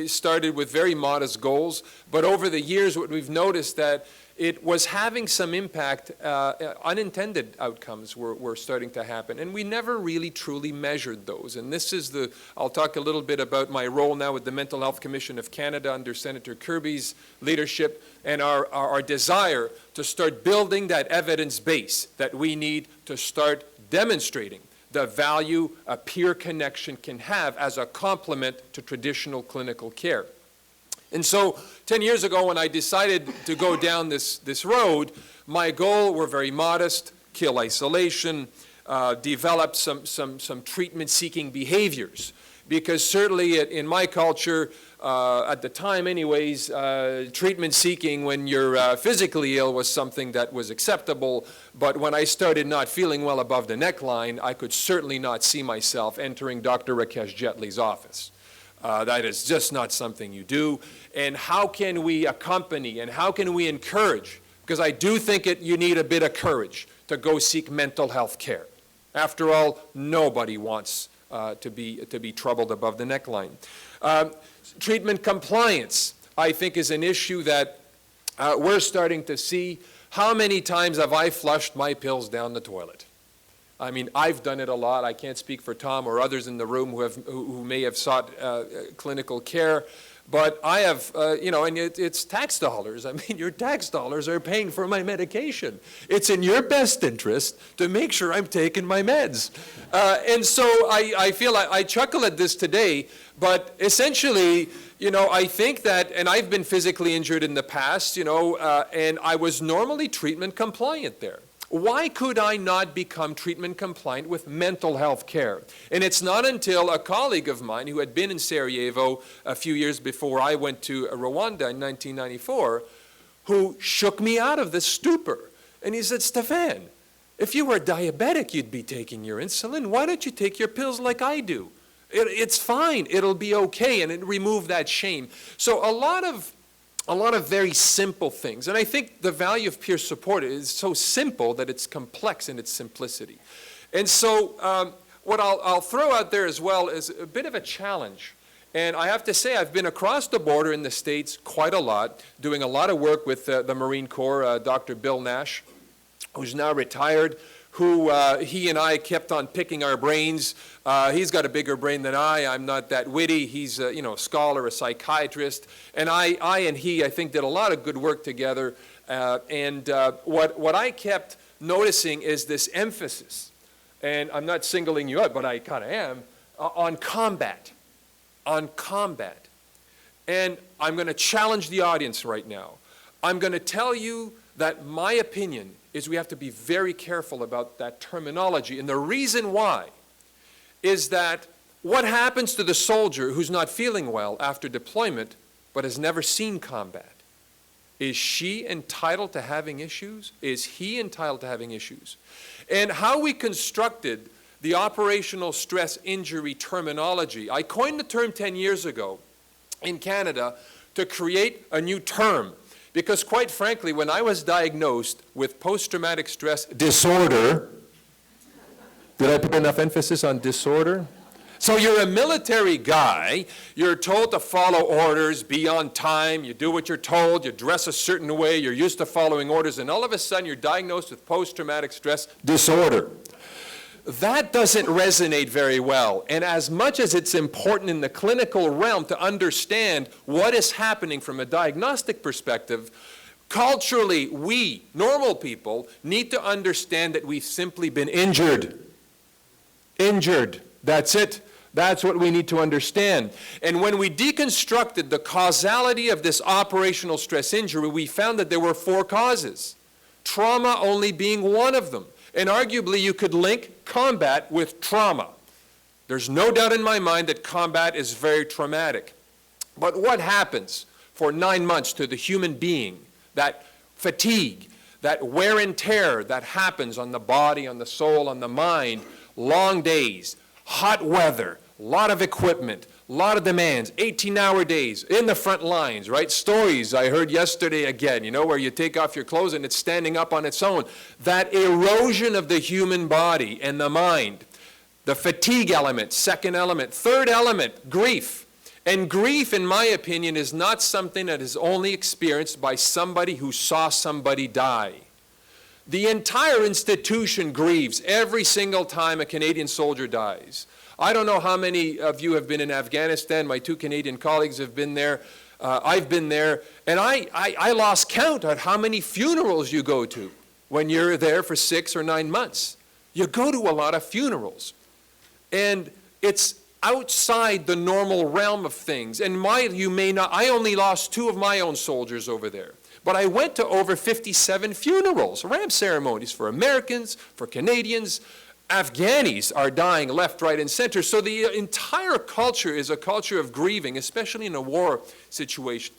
started with very modest goals, but over the years what we've noticed that it was having some impact. Unintended outcomes were starting to happen, and we never really truly measured those. And this is I'll talk a little bit about my role now with the Mental Health Commission of Canada under Senator Kirby's leadership, and our desire to start building that evidence base that we need to start demonstrating the value a peer connection can have as a complement to traditional clinical care. And so 10 years ago, when I decided to go down this road, my goal were very modest: kill isolation, develop some treatment-seeking behaviors. Because certainly in my culture, at the time anyways, treatment-seeking when you're physically ill was something that was acceptable. But when I started not feeling well above the neckline, I could certainly not see myself entering Dr. Rakesh Jetley's office. That is just not something you do. And how can we accompany and how can we encourage? Because I do think you need a bit of courage to go seek mental health care. After all, nobody wants to be troubled above the neckline. Treatment compliance, I think, is an issue that we're starting to see. How many times have I flushed my pills down the toilet? I mean, I've done it a lot. I can't speak for Tom or others in the room who may have sought clinical care. But I have, and it's tax dollars. I mean, your tax dollars are paying for my medication. It's in your best interest to make sure I'm taking my meds. And so I feel I chuckle at this today, but essentially, I think that, and I've been physically injured in the past, and I was normally treatment compliant there. Why could I not become treatment compliant with mental health care? And it's not until a colleague of mine who had been in Sarajevo a few years before I went to Rwanda in 1994 who shook me out of this stupor. And he said, Stefan, if you were diabetic, you'd be taking your insulin. Why don't you take your pills like I do? It's fine. It'll be okay. And it removed that shame. So a lot of very simple things. And I think the value of peer support is so simple that it's complex in its simplicity. And so what I'll throw out there as well is a bit of a challenge. And I have to say, I've been across the border in the States quite a lot, doing a lot of work with the Marine Corps, Dr. Bill Nash, who's now retired, who he and I kept on picking our brains. He's got a bigger brain than I'm not that witty. He's a scholar, a psychiatrist. And I and he, I think, did a lot of good work together. What I kept noticing is this emphasis, and I'm not singling you out, but I kind of am, on combat. On combat. And I'm going to challenge the audience right now. I'm going to tell you that my opinion is we have to be very careful about that terminology. And the reason why is that what happens to the soldier who's not feeling well after deployment but has never seen combat? Is she entitled to having issues? Is he entitled to having issues? And how we constructed the operational stress injury terminology. I coined the term 10 years ago in Canada to create a new term. Because quite frankly, when I was diagnosed with post-traumatic stress disorder, did I put enough emphasis on disorder? So you're a military guy, you're told to follow orders, be on time, you do what you're told, you dress a certain way, you're used to following orders, and all of a sudden you're diagnosed with post-traumatic stress disorder. That doesn't resonate very well. And as much as it's important in the clinical realm to understand what is happening from a diagnostic perspective, culturally, we, normal people, need to understand that we've simply been injured. Injured. That's it. That's what we need to understand. And when we deconstructed the causality of this operational stress injury, we found that there were 4 causes, trauma only being one of them. And arguably, you could link combat with trauma. There's no doubt in my mind that combat is very traumatic. But what happens for 9 months to the human being, that fatigue, that wear and tear that happens on the body, on the soul, on the mind, long days, hot weather, a lot of equipment, a lot of demands, 18-hour days, in the front lines, right? Stories I heard yesterday again, where you take off your clothes and it's standing up on its own. That erosion of the human body and the mind. The fatigue element, second element. Third element, grief. And grief, in my opinion, is not something that is only experienced by somebody who saw somebody die. The entire institution grieves every single time a Canadian soldier dies. I don't know how many of you have been in Afghanistan. My 2 Canadian colleagues have been there. I've been there. And I lost count on how many funerals you go to when you're there for 6 or 9 months. You go to a lot of funerals. And it's outside the normal realm of things. And I only lost 2 of my own soldiers over there. But I went to over 57 funerals, ramp ceremonies for Americans, for Canadians. Afghanis are dying left, right, and center. So the entire culture is a culture of grieving, especially in a war situation.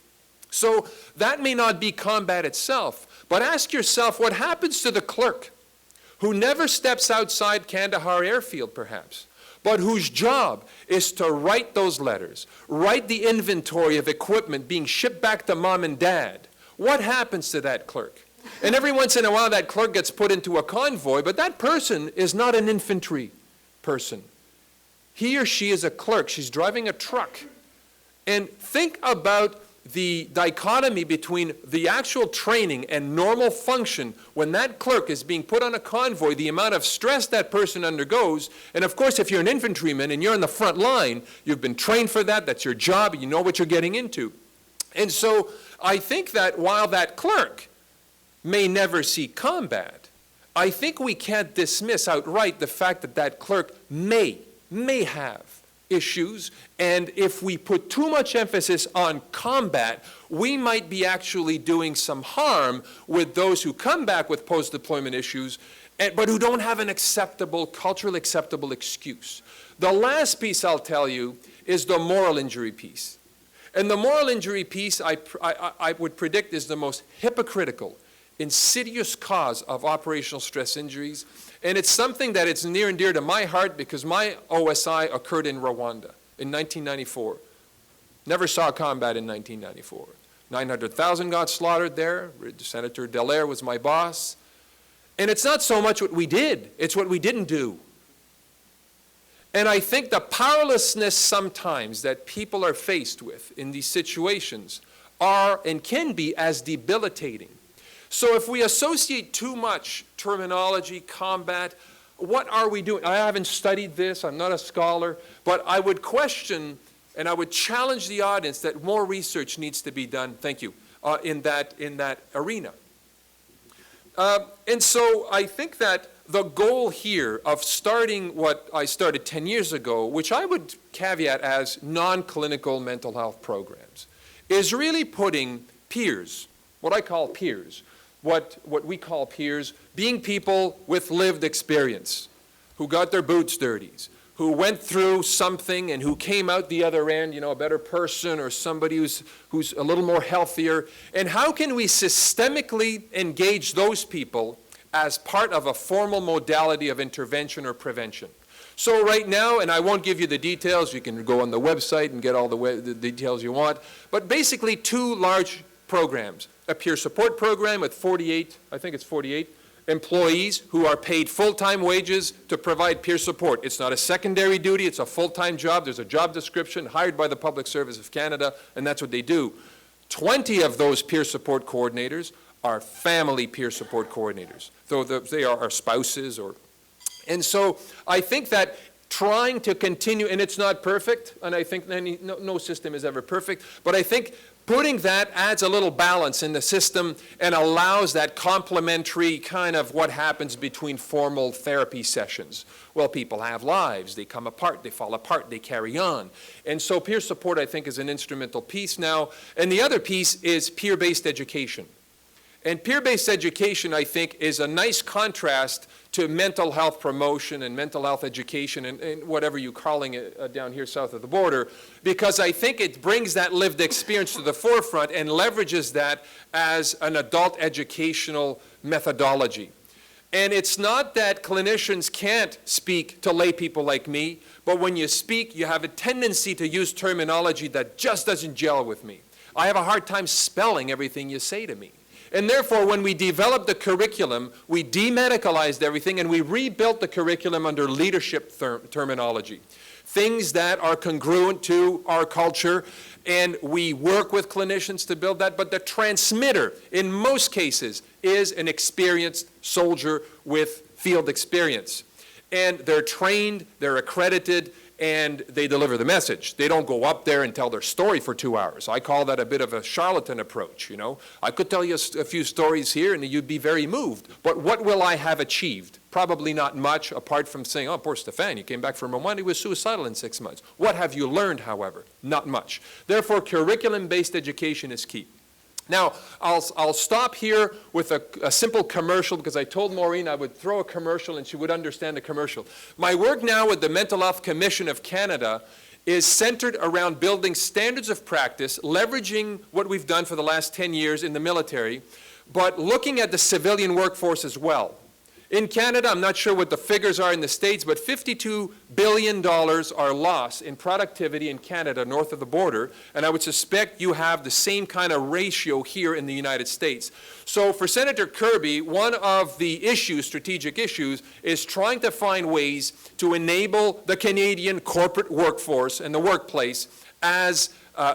So that may not be combat itself, but ask yourself what happens to the clerk who never steps outside Kandahar airfield, perhaps, but whose job is to write those letters, write the inventory of equipment being shipped back to mom and dad. What happens to that clerk? And every once in a while that clerk gets put into a convoy, but that person is not an infantry person. He or she is a clerk. She's driving a truck. And think about the dichotomy between the actual training and normal function when that clerk is being put on a convoy, the amount of stress that person undergoes. And of course, if you're an infantryman and you're on the front line, you've been trained for that, that's your job, you know what you're getting into. And so I think that while that clerk may never see combat, I think we can't dismiss outright the fact that that clerk may have issues, and if we put too much emphasis on combat, we might be actually doing some harm with those who come back with post-deployment issues, but who don't have an acceptable, culturally acceptable excuse. The last piece I'll tell you is the moral injury piece. And the moral injury piece, I would predict, is the most hypocritical, insidious cause of operational stress injuries. And it's something that is near and dear to my heart because my OSI occurred in Rwanda in 1994. Never saw combat in 1994. 900,000 got slaughtered there. Senator Dallaire was my boss. And it's not so much what we did, it's what we didn't do. And I think the powerlessness sometimes that people are faced with in these situations are and can be as debilitating. So if we associate too much terminology, combat, what are we doing? I haven't studied this, I'm not a scholar, but I would question and I would challenge the audience that more research needs to be done, thank you, in that arena. And so I think that the goal here of starting what I started 10 years ago, which I would caveat as non-clinical mental health programs, is really putting peers, what I call peers, what we call peers, being people with lived experience, who got their boots dirty, who went through something and who came out the other end, you know, a better person or somebody who's a little more healthier. And how can we systemically engage those people as part of a formal modality of intervention or prevention? So right now, and I won't give you the details, you can go on the website and get all the details you want, but basically two large programs. A peer support program with 48, I think it's 48, employees who are paid full-time wages to provide peer support. It's not a secondary duty, it's a full-time job. There's a job description hired by the Public Service of Canada, and that's what they do. 20 of those peer support coordinators are family peer support coordinators, though they are our spouses. And so I think that trying to continue, and it's not perfect, and I think no system is ever perfect, but I think putting that adds a little balance in the system and allows that complementary kind of what happens between formal therapy sessions. Well, people have lives, they come apart, they fall apart, they carry on. And so peer support, I think, is an instrumental piece now. And the other piece is peer-based education. And peer-based education, I think, is a nice contrast to mental health promotion and mental health education and whatever you're calling it down here south of the border, because I think it brings that lived experience to the forefront and leverages that as an adult educational methodology. And it's not that clinicians can't speak to lay people like me, but when you speak, you have a tendency to use terminology that just doesn't gel with me. I have a hard time spelling everything you say to me. And therefore, when we developed the curriculum, we demedicalized everything and we rebuilt the curriculum under leadership terminology. Things that are congruent to our culture, and we work with clinicians to build that, but the transmitter, in most cases, is an experienced soldier with field experience. And they're trained, they're accredited, and they deliver the message. They don't go up there and tell their story for 2 hours. I call that a bit of a charlatan approach, you know. I could tell you a few stories here and you'd be very moved, but what will I have achieved? Probably not much, apart from saying, oh, poor Stefan, he came back from Rwanda, he was suicidal in 6 months. What have you learned, however? Not much. Therefore, curriculum-based education is key. Now, I'll stop here with a simple commercial because I told Maureen I would throw a commercial and she would understand the commercial. My work now with the Mental Health Commission of Canada is centered around building standards of practice, leveraging what we've done for the last 10 years in the military, but looking at the civilian workforce as well. In Canada, I'm not sure what the figures are in the States, but $52 billion are lost in productivity in Canada north of the border, and I would suspect you have the same kind of ratio here in the United States. So for Senator Kirby, one of the issues, strategic issues, is trying to find ways to enable the Canadian corporate workforce and the workplace as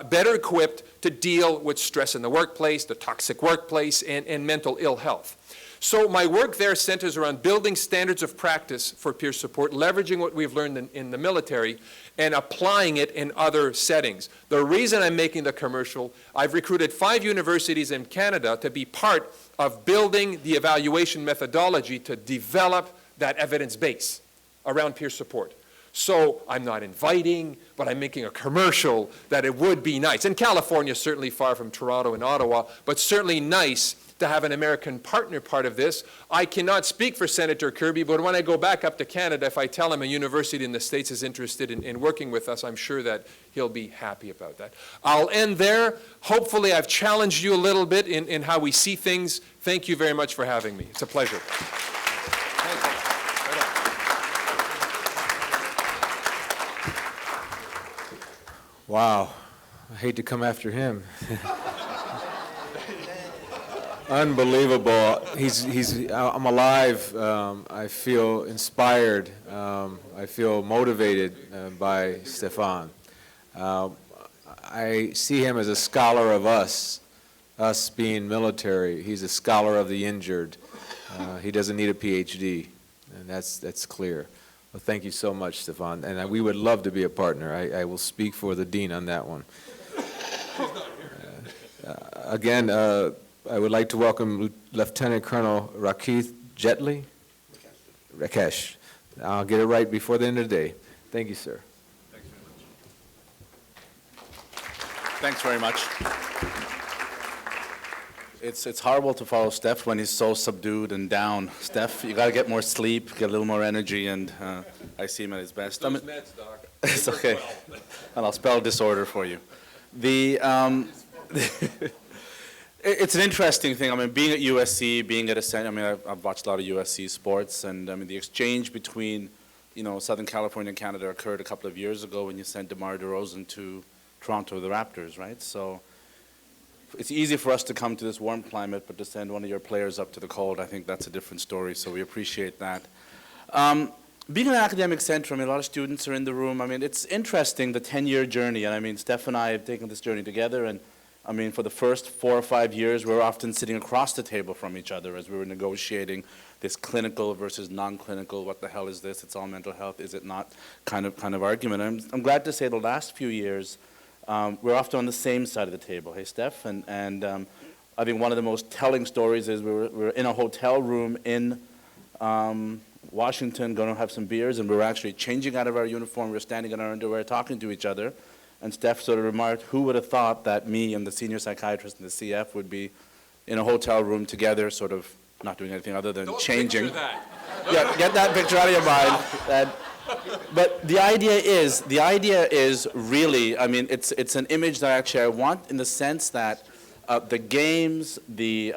better equipped to deal with stress in the workplace, the toxic workplace, and mental ill health. So my work there centers around building standards of practice for peer support, leveraging what we've learned in the military, and applying it in other settings. The reason I'm making the commercial, I've recruited 5 universities in Canada to be part of building the evaluation methodology to develop that evidence base around peer support. So I'm not inviting, but I'm making a commercial that it would be nice. And California is certainly far from Toronto and Ottawa, but certainly nice to have an American partner part of this. I cannot speak for Senator Kirby, but when I go back up to Canada, if I tell him a university in the States is interested in working with us, I'm sure that he'll be happy about that. I'll end there. Hopefully I've challenged you a little bit in how we see things. Thank you very much for having me. It's a pleasure. Wow, I hate to come after him. Unbelievable. I'm alive. I feel inspired. I feel motivated by Stefan. I see him as a scholar of us being military. He's a scholar of the injured. He doesn't need a PhD, and that's clear. Well, thank you so much, Stefan. And we would love to be a partner. I will speak for the dean on that one. Again, I would like to welcome Lieutenant Colonel Rakith Jetley. Rakesh. I'll get it right before the end of the day. Thank you, sir. Thanks very much. It's horrible to follow Steph when he's so subdued and down. Steph, you got to get more sleep, get a little more energy, and I see him at his best. Those meds, Doc. It's okay. And I'll spell disorder for you. It's an interesting thing. I mean, being at USC, being at a center, I mean, I've watched a lot of USC sports, and I mean, the exchange between, Southern California and Canada occurred a couple of years ago when you sent DeMar DeRozan to Toronto, the Raptors, right? So it's easy for us to come to this warm climate, but to send one of your players up to the cold, I think that's a different story, so we appreciate that. Being an academic center, I mean, a lot of students are in the room. I mean, it's interesting, the 10-year journey, and I mean, Steph and I have taken this journey together, and I mean, for the first 4 or 5 years, we were often sitting across the table from each other as we were negotiating this clinical versus non-clinical, what the hell is this, it's all mental health, is it not, kind of argument. I'm glad to say the last few years, we're often on the same side of the table. Hey, Steph, and I think one of the most telling stories is we were in a hotel room in Washington, going to have some beers, and we were actually changing out of our uniform. We were standing in our underwear, talking to each other, and Steph sort of remarked, who would have thought that me and the senior psychiatrist and the CF would be in a hotel room together, sort of not doing anything other than changing. Picture that. Yeah, get that picture out of your mind. But the idea is really, I mean, it's an image that actually I want in the sense that the games, the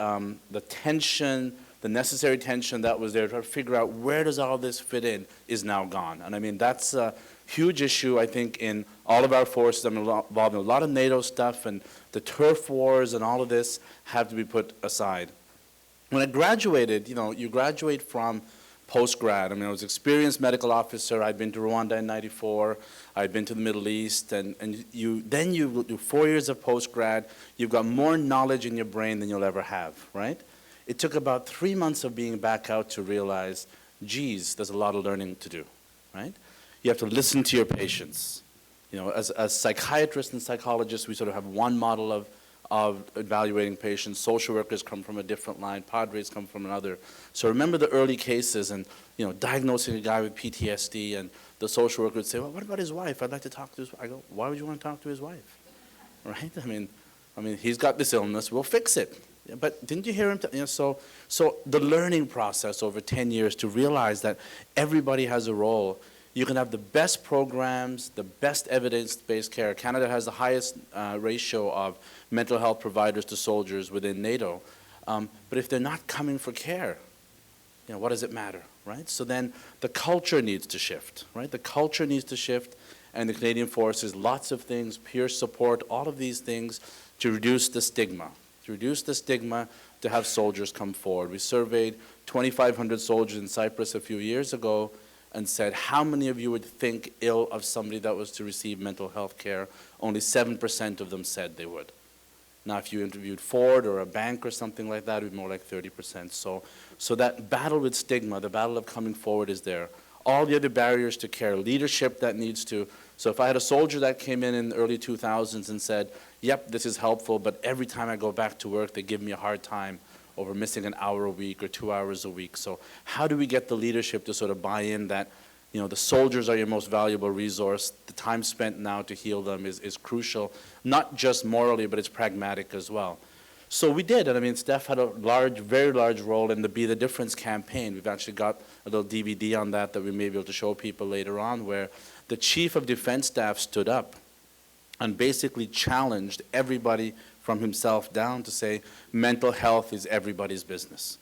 tension, the necessary tension that was there to figure out where does all this fit in is now gone. And I mean, that's a huge issue, I think, in all of our forces. I'm involved in a lot of NATO stuff, and the turf wars and all of this have to be put aside. When I graduated, you graduate from post-grad. I mean, I was an experienced medical officer. I'd been to Rwanda in '94. I'd been to the Middle East. And you do 4 years of post-grad. You've got more knowledge in your brain than you'll ever have, right? It took about 3 months of being back out to realize, geez, there's a lot of learning to do, right? You have to listen to your patients. As psychiatrists and psychologists, we sort of have one model of evaluating patients. Social workers come from a different line. Padres come from another. So remember the early cases and, diagnosing a guy with PTSD, and the social worker would say, well, what about his wife? I'd like to talk to his wife. I go, why would you want to talk to his wife? Right? I mean, he's got this illness. We'll fix it. But didn't you hear him? So the learning process over 10 years to realize that everybody has a role. You can have the best programs, the best evidence-based care. Canada has the highest ratio of mental health providers to soldiers within NATO. But if they're not coming for care, what does it matter, right? So then the culture needs to shift, right? The culture needs to shift, and the Canadian Forces, lots of things, peer support, all of these things to reduce the stigma. To have soldiers come forward. We surveyed 2,500 soldiers in Cyprus a few years ago and said, how many of you would think ill of somebody that was to receive mental health care? Only 7% of them said they would. Now, if you interviewed Ford or a bank or something like that, it would be more like 30%. So that battle with stigma, the battle of coming forward is there. All the other barriers to care, leadership that needs to. So if I had a soldier that came in the early 2000s and said, yep, this is helpful, but every time I go back to work, they give me a hard time over missing an hour a week or 2 hours a week. So how do we get the leadership to sort of buy in that The soldiers are your most valuable resource. The time spent now to heal them is crucial, not just morally, but it's pragmatic as well. So we did, and I mean, Steph had a very large role in the Be the Difference campaign. We've actually got a little DVD on that we may be able to show people later on, where the Chief of Defense Staff stood up and basically challenged everybody from himself down to say mental health is everybody's business.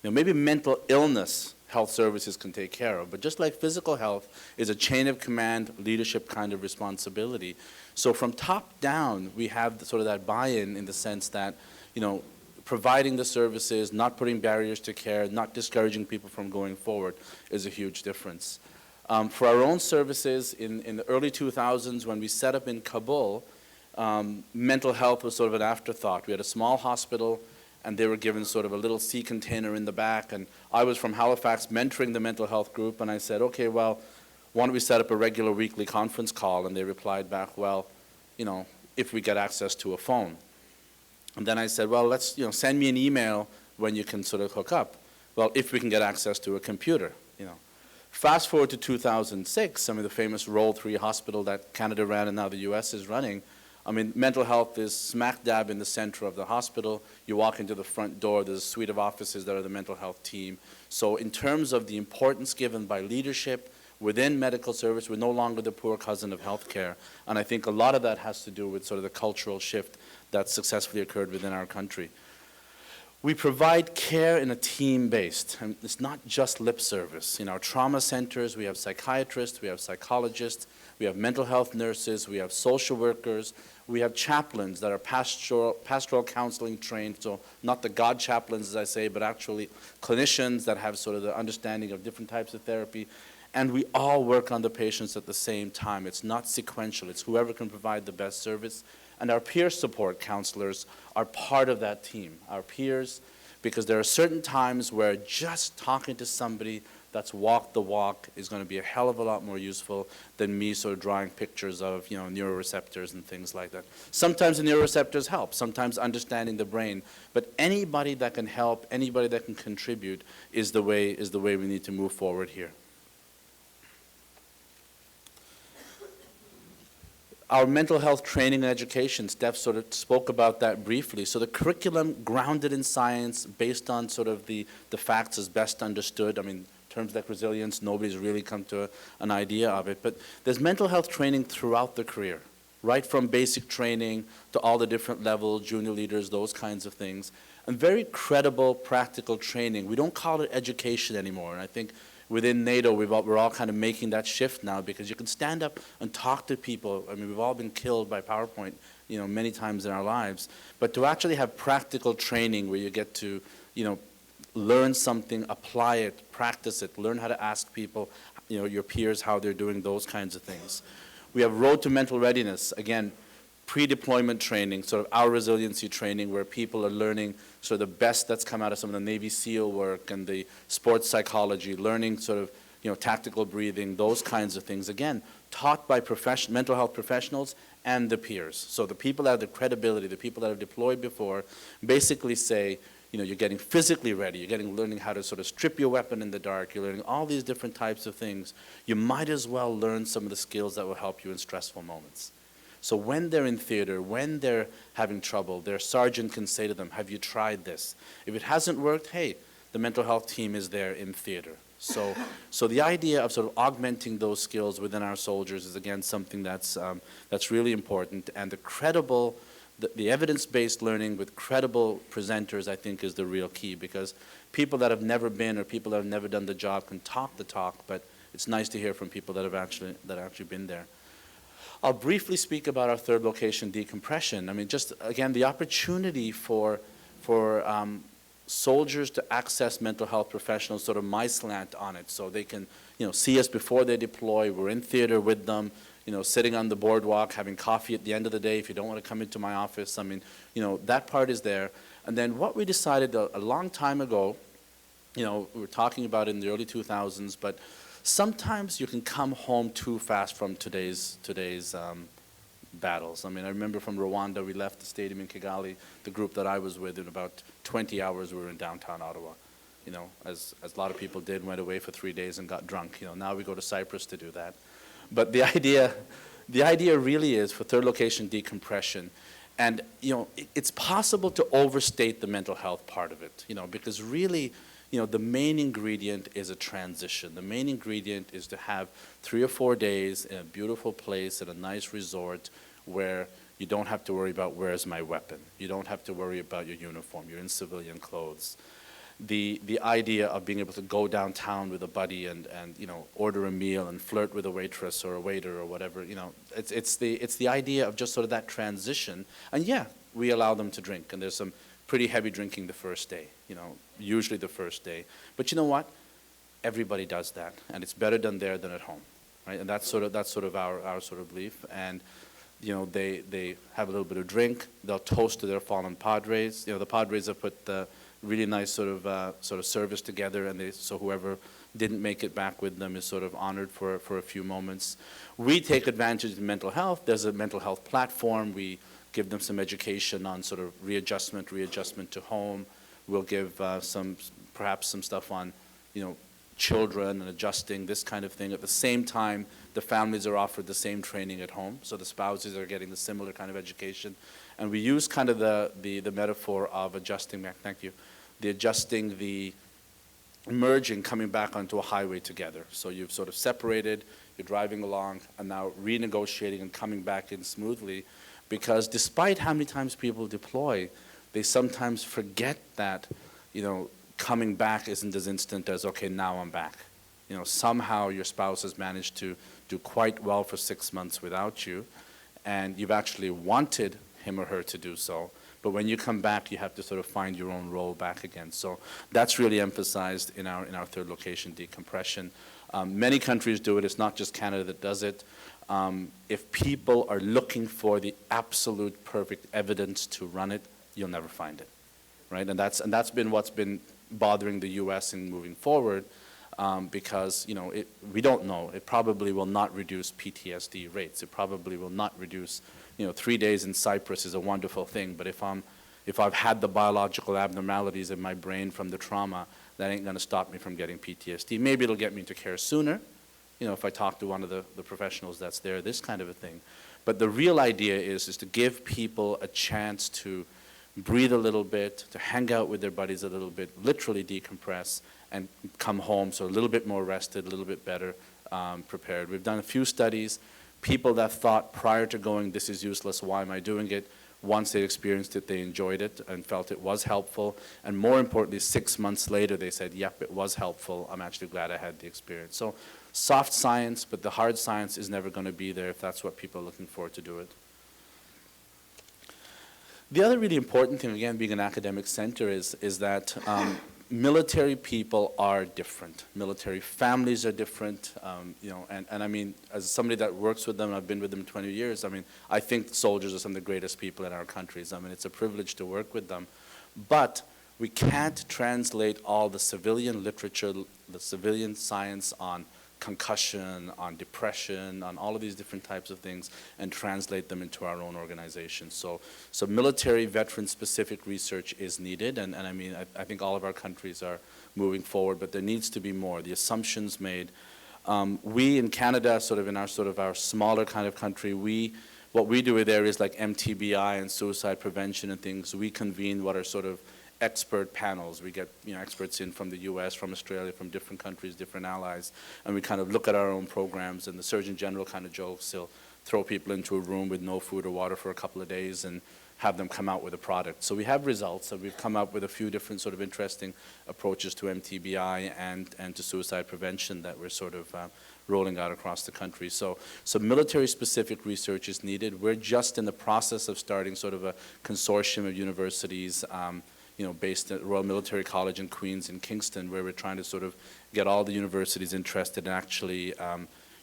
Maybe mental illness health services can take care of, but just like physical health is a chain of command, leadership kind of responsibility. So from top down, we have sort of that buy-in in the sense that, providing the services, not putting barriers to care, not discouraging people from going forward is a huge difference. For our own services, in the early 2000s, when we set up in Kabul, mental health was sort of an afterthought. We had a small hospital, and they were given sort of a little sea container in the back, and I was from Halifax mentoring the mental health group, and I said, okay, well, why don't we set up a regular weekly conference call? And they replied back, well, if we get access to a phone. And then I said, well, let's, send me an email when you can sort of hook up. Well, if we can get access to a computer, Fast forward to 2006, the famous Roll 3 hospital that Canada ran and now the US is running. I mean, mental health is smack dab in the center of the hospital. You walk into the front door, there's a suite of offices that are the mental health team. So in terms of the importance given by leadership within medical service, we're no longer the poor cousin of healthcare. And I think a lot of that has to do with sort of the cultural shift that successfully occurred within our country. We provide care in a team-based, and it's not just lip service. In our trauma centers, we have psychiatrists, we have psychologists, we have mental health nurses, we have social workers, we have chaplains that are pastoral counseling trained, so not the God chaplains, as I say, but actually clinicians that have sort of the understanding of different types of therapy. And we all work on the patients at the same time. It's not sequential. It's whoever can provide the best service. And our peer support counselors are part of that team, our peers, because there are certain times where just talking to somebody that's walked the walk is going to be a hell of a lot more useful than me sort of drawing pictures of, neuroreceptors and things like that. Sometimes the neuroreceptors help, sometimes understanding the brain, but anybody that can help, anybody that can contribute is the way we need to move forward here. Our mental health training and education, Steph sort of spoke about that briefly. So the curriculum grounded in science, based on sort of the facts as best understood. I mean, terms like resilience, nobody's really come to an idea of it. But there's mental health training throughout the career, right from basic training to all the different levels, junior leaders, those kinds of things. And very credible, practical training. We don't call it education anymore. And I think within NATO, we're all kind of making that shift now, because you can stand up and talk to people. I mean, we've all been killed by PowerPoint, many times in our lives. But to actually have practical training where you get to, learn something, apply it, practice it, learn how to ask people, your peers, how they're doing, those kinds of things. We have Road to Mental Readiness, again, pre-deployment training, sort of our resiliency training, where people are learning sort of the best that's come out of some of the Navy SEAL work and the sports psychology, learning sort of, tactical breathing, those kinds of things. Again, taught by mental health professionals and the peers. So the people that have the credibility, the people that have deployed before, basically say, you're getting physically ready, you're learning how to sort of strip your weapon in the dark, you're learning all these different types of things. You might as well learn some of the skills that will help you in stressful moments. So when they're in theater, when they're having trouble, their sergeant can say to them, have you tried this? If it hasn't worked, hey, the mental health team is there in theater. So the idea of sort of augmenting those skills within our soldiers is, again, something that's really important. And the evidence-based learning with credible presenters, I think, is the real key, because people that have never been or people that have never done the job can talk the talk, but it's nice to hear from people that have actually been there. I'll briefly speak about our third location, decompression. I mean, just again, the opportunity for soldiers to access mental health professionals, sort of my slant on it, so they can, see us before they deploy. We're in theater with them, sitting on the boardwalk, having coffee at the end of the day. If you don't want to come into my office, I mean, that part is there. And then what we decided a long time ago, we were talking about it in the early 2000s, but sometimes you can come home too fast from today's battles. I mean, I remember from Rwanda, we left the stadium in Kigali, the group that I was with, in about 20 hours we were in downtown Ottawa. you know, as a lot of people did, went away for 3 days and got drunk. You know, now we go to Cyprus to do that. But the idea really is for third location decompression. And, you know, it's possible to overstate the mental health part of it, you know, because really, you know, the main ingredient is a transition. The main ingredient is to have 3 or 4 days in a beautiful place at a nice resort where you don't have to worry about where's my weapon. You don't have to worry about your uniform. You're in civilian clothes. The idea of being able to go downtown with a buddy and you know, order a meal and flirt with a waitress or a waiter or whatever, you know, it's the idea of just sort of that transition. And yeah, we allow them to drink, and there's some pretty heavy drinking the first day, you know, usually the first day. But you know what? Everybody does that, and it's better done there than at home, right? And that's sort of our sort of belief. And you know, they have a little bit of drink. They'll toast to their fallen padres. You know, the padres have put the really nice sort of service together, and so whoever didn't make it back with them is sort of honored for a few moments. We take advantage of mental health. There's a mental health platform. We give them some education on sort of readjustment to home. We'll give perhaps some stuff on, you know, children and adjusting, this kind of thing. At the same time, the families are offered the same training at home, so the spouses are getting the similar kind of education. And we use kind of the metaphor of adjusting back, thank you, the merging, coming back onto a highway together. So you've sort of separated, you're driving along, and now renegotiating and coming back in smoothly, because despite how many times people deploy, they sometimes forget that, you know, coming back isn't as instant as, okay, now I'm back. You know, somehow your spouse has managed to do quite well for 6 months without you, and you've actually wanted him or her to do so. But when you come back, you have to sort of find your own role back again. So that's really emphasized in our third location decompression. Many countries do it. It's not just Canada that does it. If people are looking for the absolute perfect evidence to run it, you'll never find it, right? And that's been what's been bothering the U.S. in moving forward, because, you know, we don't know. It probably will not reduce PTSD rates. It probably will not reduce, you know, 3 days in Cyprus is a wonderful thing, but if I've had the biological abnormalities in my brain from the trauma, that ain't going to stop me from getting PTSD. Maybe it'll get me into care sooner, you know, if I talk to one of the professionals that's there, this kind of a thing. But the real idea is to give people a chance to breathe a little bit, to hang out with their buddies a little bit, literally decompress, and come home so a little bit more rested, a little bit better prepared. We've done a few studies. People that thought prior to going, this is useless, why am I doing it? Once they experienced it, they enjoyed it and felt it was helpful. And more importantly, 6 months later, they said, yep, it was helpful. I'm actually glad I had the experience. So soft science, but the hard science is never going to be there if that's what people are looking for to do it. The other really important thing, again, being an academic center, is that military people are different. Military families are different, you know, and I mean, as somebody that works with them, I've been with them 20 years, I mean, I think soldiers are some of the greatest people in our countries. I mean, it's a privilege to work with them. But we can't translate all the civilian literature, the civilian science on concussion, on depression, on all of these different types of things, and translate them into our own organization. So military veteran-specific research is needed, and I mean, I think all of our countries are moving forward, but there needs to be more. The assumptions made. We in Canada, in our smaller kind of country, what we do with areas like MTBI and suicide prevention and things, we convene what are sort of expert panels. We get, you know, experts in from the US, from Australia, from different countries, different allies, and we kind of look at our own programs, and the Surgeon General kind of jokes, he'll throw people into a room with no food or water for a couple of days and have them come out with a product. So we have results, and we've come up with a few different sort of interesting approaches to MTBI and to suicide prevention that we're sort of rolling out across the country. So military-specific research is needed. We're just in the process of starting sort of a consortium of universities, you know, based at Royal Military College in Queens and Kingston, where we're trying to sort of get all the universities interested in actually,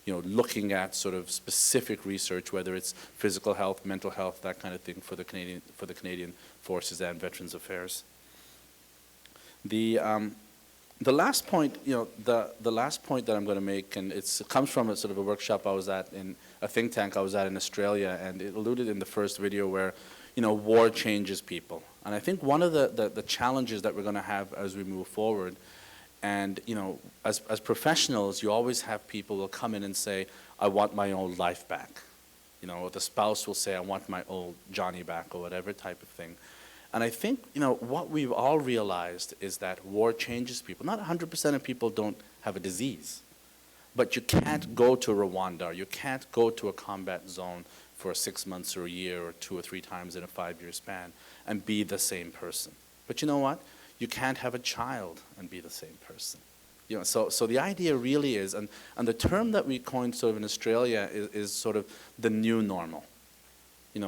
you know, looking at sort of specific research, whether it's physical health, mental health, that kind of thing for the Canadian Forces and Veterans Affairs. The last point, you know, the last point that I'm going to make, and it comes from a sort of a workshop I was at in a think tank I was at in Australia, and it alluded in the first video where, you know, war changes people. And I think one of the challenges that we're going to have as we move forward, and as professionals, you always have people who will come in and say, I want my old life back. The spouse will say, I want my old Johnny back, or whatever type of thing. And I think, what we've all realized is that war changes people. Not 100% of people don't have a disease, but you can't go to Rwanda, you can't go to a combat zone for 6 months or a year or 2 or 3 times in a 5-year span and be the same person. But you know what? You can't have a child and be the same person. So the idea really is, and the term that we coined sort of in Australia is sort of the new normal.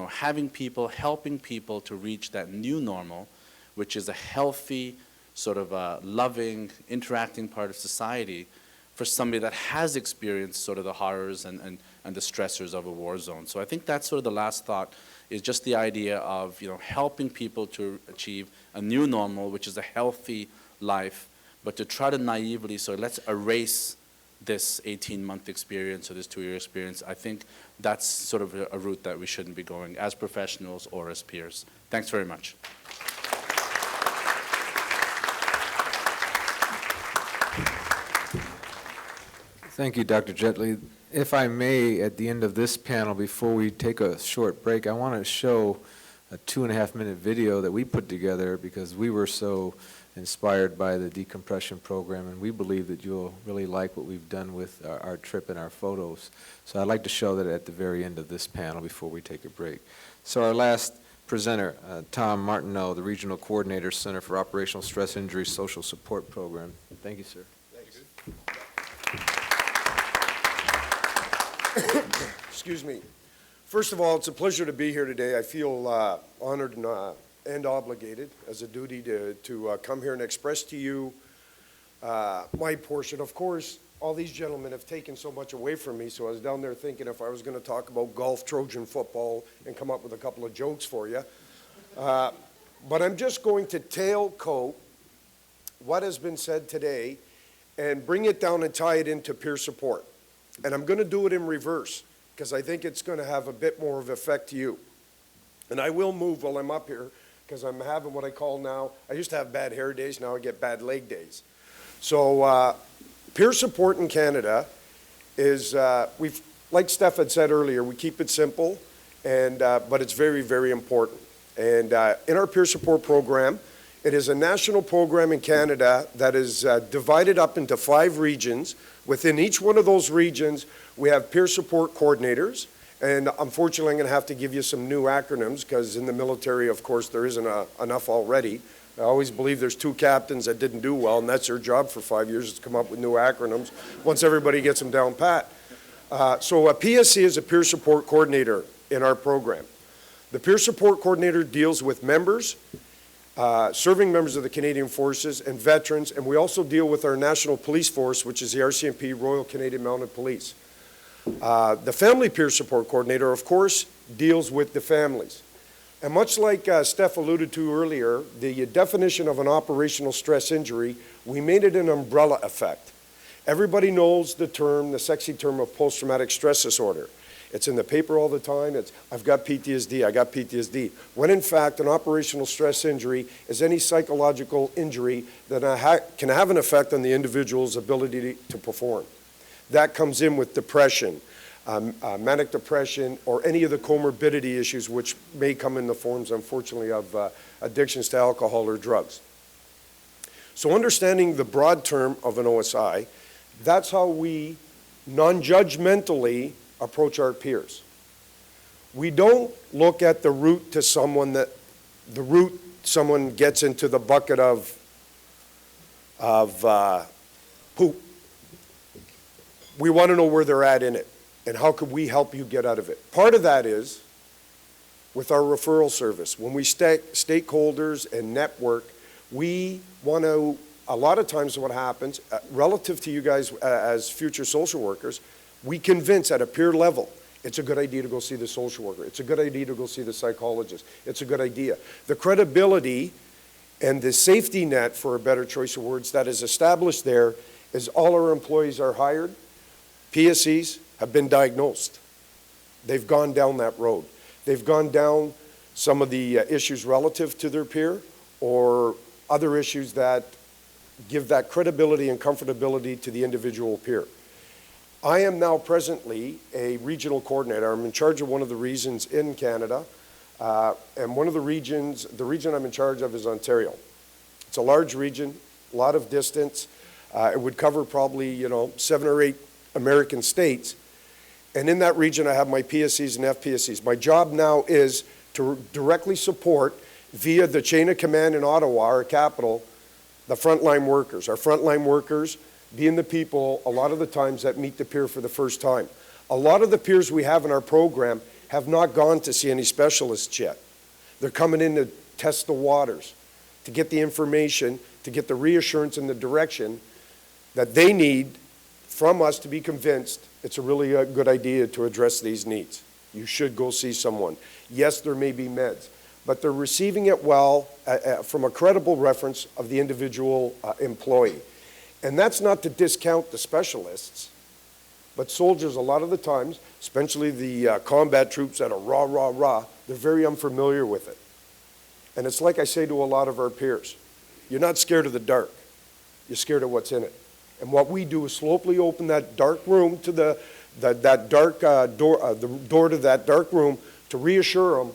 Having people, helping people to reach that new normal, which is a healthy, sort of loving, interacting part of society for somebody that has experienced sort of the horrors and the stressors of a war zone. So I think that's sort of the last thought, is just the idea of helping people to achieve a new normal, which is a healthy life, but to try to naively, so let's erase this 18-month experience or this 2-year experience. I think that's sort of a route that we shouldn't be going as professionals or as peers. Thanks very much. Thank you, Dr. Jetley. If I may, at the end of this panel, before we take a short break, I want to show a 2.5-minute video that we put together because we were so inspired by the decompression program, and we believe that you'll really like what we've done with our trip and our photos. So I'd like to show that at the very end of this panel before we take a break. So our last presenter, Tom Martineau, the Regional Coordinator, Center for Operational Stress Injury Social Support Program. Thank you, sir. Excuse me. First of all, it's a pleasure to be here today. I feel honored and obligated as a duty to come here and express to you my portion. Of course, all these gentlemen have taken so much away from me, so I was down there thinking if I was going to talk about golf, Trojan football, and come up with a couple of jokes for you. But I'm just going to tailcoat what has been said today and bring it down and tie it into peer support. And I'm going to do it in reverse because I think it's going to have a bit more of effect to you. And I will move while I'm up here because I'm having what I call now, I used to have bad hair days, now I get bad leg days. So peer support in Canada is, like Steph had said earlier, we keep it simple, but it's very, very important. And in our peer support program, it is a national program in Canada that is divided up into 5 regions. Within each one of those regions, we have peer support coordinators. And unfortunately, I'm going to have to give you some new acronyms because in the military, of course, there isn't enough already. I always believe there's 2 captains that didn't do well, and that's their job for 5 years is to come up with new acronyms once everybody gets them down pat. So a PSC is a peer support coordinator in our program. The peer support coordinator deals with members, serving members of the Canadian Forces and veterans, and we also deal with our national police force, which is the RCMP, Royal Canadian Mounted Police. The family peer support coordinator, of course, deals with the families. And much like Steph alluded to earlier, the definition of an operational stress injury, we made it an umbrella effect. Everybody knows the term, the sexy term of post-traumatic stress disorder. It's in the paper all the time. It's, I've got PTSD, I got PTSD. When in fact, an operational stress injury is any psychological injury that can have an effect on the individual's ability to perform. That comes in with depression, manic depression, or any of the comorbidity issues which may come in the forms, unfortunately, of addictions to alcohol or drugs. So understanding the broad term of an OSI, that's how we non-judgmentally approach our peers. We don't look at the route to someone someone gets into the bucket of poop. We want to know where they're at in it and how could we help you get out of it. Part of that is with our referral service. When we stakeholders and network, we want to, a lot of times what happens, relative to you guys as future social workers, we convince at a peer level, it's a good idea to go see the social worker. It's a good idea to go see the psychologist. It's a good idea. The credibility and the safety net, for a better choice of words, that is established there is all our employees are hired. PSCs have been diagnosed. They've gone down that road. They've gone down some of the issues relative to their peer, or other issues that give that credibility and comfortability to the individual peer. I am now presently a regional coordinator. I'm in charge of one of the regions in Canada, and one of the region I'm in charge of is Ontario. It's a large region, a lot of distance. It would cover probably, 7 or 8 American states. And in that region, I have my PSCs and FPSCs. My job now is to directly support, via the chain of command in Ottawa, our capital, the frontline workers. Our frontline workers being the people, a lot of the times, that meet the peer for the first time. A lot of the peers we have in our program have not gone to see any specialists yet. They're coming in to test the waters, to get the information, to get the reassurance and the direction that they need from us to be convinced it's a really good idea to address these needs. You should go see someone. Yes, there may be meds, but they're receiving it well from a credible reference of the individual employee. And that's not to discount the specialists, but soldiers, a lot of the times, especially the combat troops that are rah, rah, rah, they're very unfamiliar with it. And it's like I say to a lot of our peers, you're not scared of the dark, you're scared of what's in it. And what we do is slowly open that dark room to the door to that dark room to reassure them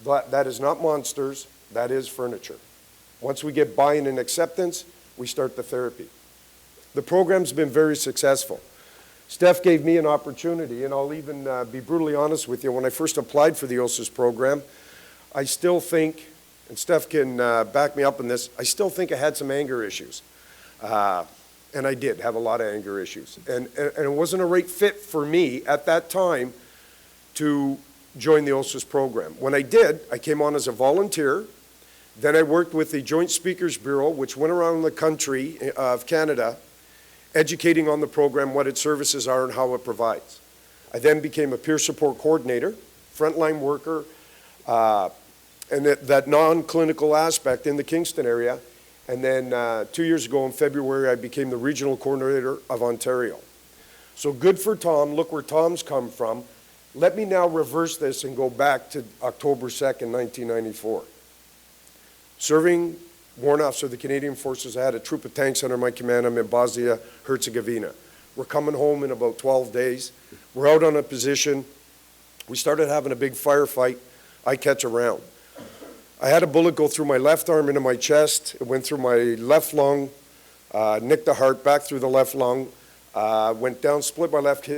that that is not monsters, that is furniture. Once we get buy-in and acceptance, we start the therapy. The program's been very successful. Steph gave me an opportunity, and I'll even be brutally honest with you, when I first applied for the OSIS program, I still think, and Steph can back me up on this, I still think I had some anger issues. And I did have a lot of anger issues. And it wasn't a right fit for me at that time to join the OSIS program. When I did, I came on as a volunteer. Then I worked with the Joint Speakers Bureau, which went around the country of Canada, educating on the program, what its services are and how it provides. I then became a peer support coordinator, frontline worker, and that non-clinical aspect in the Kingston area. And then 2 years ago in February, I became the regional coordinator of Ontario. So good for Tom. Look where Tom's come from. Let me now reverse this and go back to October 2nd, 1994. Serving warrant officer of the Canadian Forces, I had a troop of tanks under my command. I'm in Bosnia-Herzegovina. We're coming home in about 12 days. We're out on a position. We started having a big firefight. I catch a round. I had a bullet go through my left arm into my chest. It went through my left lung, nicked the heart back through the left lung, went down, split my left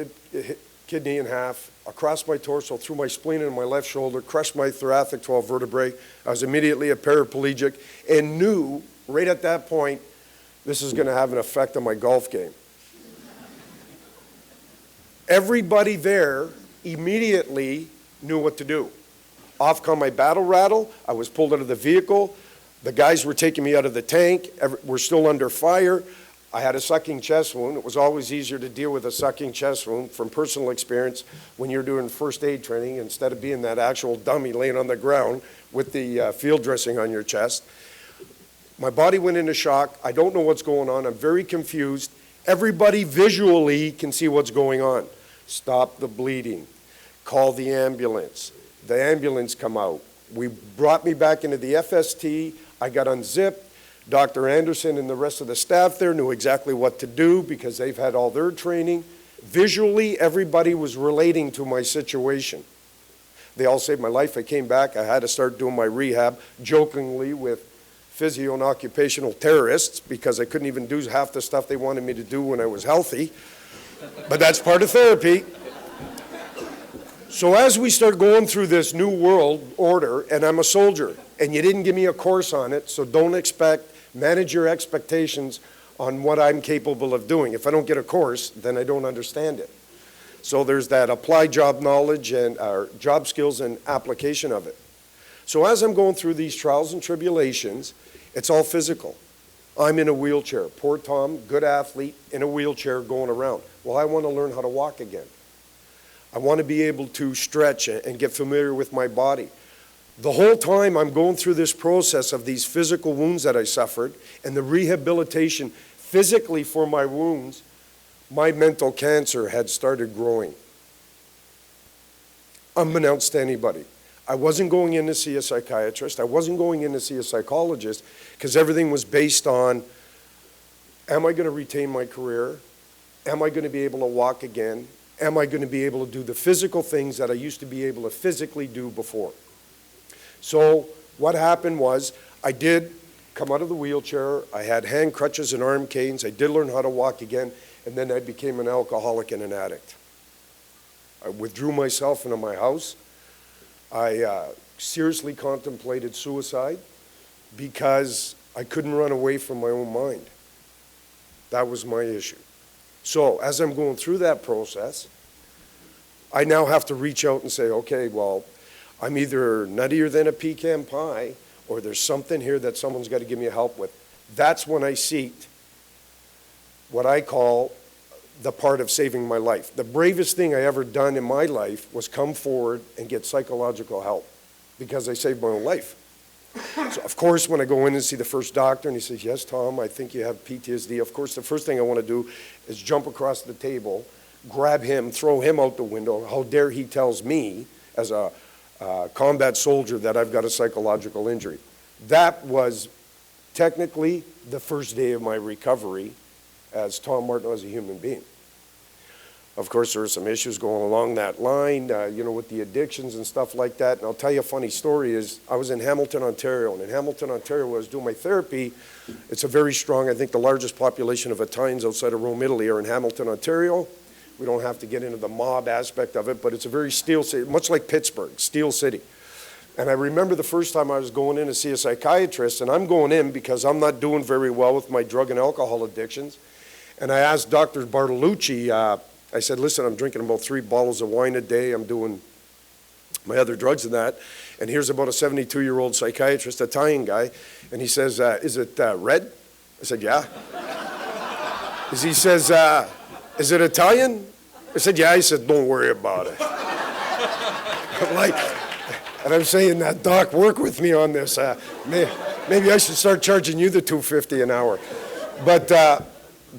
kidney in half, across my torso, through my spleen and my left shoulder, crushed my thoracic 12 vertebrae. I was immediately a paraplegic and knew right at that point this is going to have an effect on my golf game. Everybody there immediately knew what to do. Off come my battle rattle. I was pulled out of the vehicle. The guys were taking me out of the tank. We're still under fire. I had a sucking chest wound. It was always easier to deal with a sucking chest wound from personal experience when you're doing first aid training instead of being that actual dummy laying on the ground with the field dressing on your chest. My body went into shock. I don't know what's going on. I'm very confused. Everybody visually can see what's going on. Stop the bleeding. Call the ambulance. The ambulance come out. We brought me back into the FST. I got unzipped. Dr. Anderson and the rest of the staff there knew exactly what to do because they've had all their training. Visually, everybody was relating to my situation. They all saved my life. I came back. I had to start doing my rehab, jokingly with physio and occupational terrorists because I couldn't even do half the stuff they wanted me to do when I was healthy. But that's part of therapy. So as we start going through this new world order, and I'm a soldier, and you didn't give me a course on it, so manage your expectations on what I'm capable of doing. If I don't get a course, then I don't understand it. So there's that applied job knowledge and job skills and application of it. So as I'm going through these trials and tribulations, it's all physical. I'm in a wheelchair. Poor Tom, good athlete, in a wheelchair going around. Well, I want to learn how to walk again. I want to be able to stretch and get familiar with my body. The whole time I'm going through this process of these physical wounds that I suffered and the rehabilitation physically for my wounds, my mental cancer had started growing. Unbeknownst to anybody. I wasn't going in to see a psychiatrist. I wasn't going in to see a psychologist because everything was based on, am I going to retain my career? Am I going to be able to walk again? Am I going to be able to do the physical things that I used to be able to physically do before? So what happened was I did come out of the wheelchair. I had hand crutches and arm canes. I did learn how to walk again, and then I became an alcoholic and an addict. I withdrew myself into my house. I seriously contemplated suicide because I couldn't run away from my own mind. That was my issue. So as I'm going through that process, I now have to reach out and say, okay, well, I'm either nuttier than a pecan pie or there's something here that someone's got to give me help with. That's when I seeked what I call the part of saving my life. The bravest thing I ever done in my life was come forward and get psychological help because I saved my own life. So of course, when I go in and see the first doctor and he says, yes, Tom, I think you have PTSD. Of course, the first thing I want to do is jump across the table, grab him, throw him out the window. How dare he tells me as a combat soldier that I've got a psychological injury. That was technically the first day of my recovery as Tom Martin as a human being. Of course, there were some issues going along that line, with the addictions and stuff like that. And I'll tell you a funny story is I was in Hamilton, Ontario. And in Hamilton, Ontario, where I was doing my therapy, it's a very strong, I think the largest population of Italians outside of Rome, Italy are in Hamilton, Ontario. We don't have to get into the mob aspect of it, but it's a very steel city, much like Pittsburgh, steel city. And I remember the first time I was going in to see a psychiatrist, and I'm going in because I'm not doing very well with my drug and alcohol addictions. And I asked Dr. Bartolucci, I said, listen, I'm drinking about 3 bottles of wine a day. I'm doing my other drugs and that. And here's about a 72-year-old psychiatrist, Italian guy. And he says, is it red? I said, yeah. He says, is it Italian? I said, yeah. He said, don't worry about it. I'm like, and I'm saying that, Doc, work with me on this. Maybe I should start charging you the $2.50 an hour. But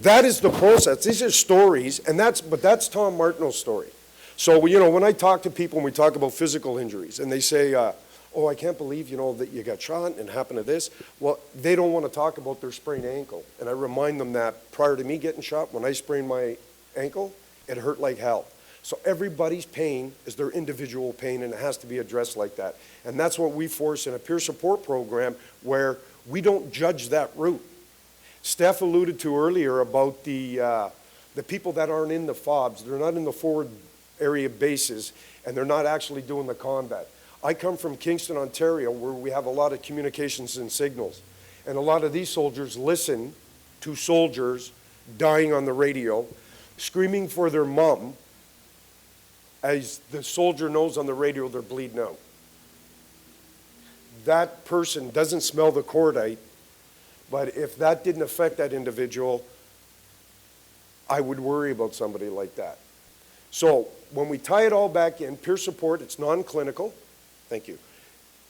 that is the process. These are stories, but that's Tom Martineau's story. So, when I talk to people and we talk about physical injuries, and they say, oh, I can't believe, that you got shot and it happened to this. Well, they don't want to talk about their sprained ankle. And I remind them that prior to me getting shot, when I sprained my ankle, it hurt like hell. So everybody's pain is their individual pain, and it has to be addressed like that. And that's what we force in a peer support program where we don't judge that route. Steph alluded to earlier about the people that aren't in the FOBs. They're not in the forward area bases, and they're not actually doing the combat. I come from Kingston, Ontario, where we have a lot of communications and signals. And a lot of these soldiers listen to soldiers dying on the radio, screaming for their mom, as the soldier knows on the radio they're bleeding out. That person doesn't smell the cordite, but if that didn't affect that individual, I would worry about somebody like that. So when we tie it all back in, peer support, it's non-clinical. Thank you.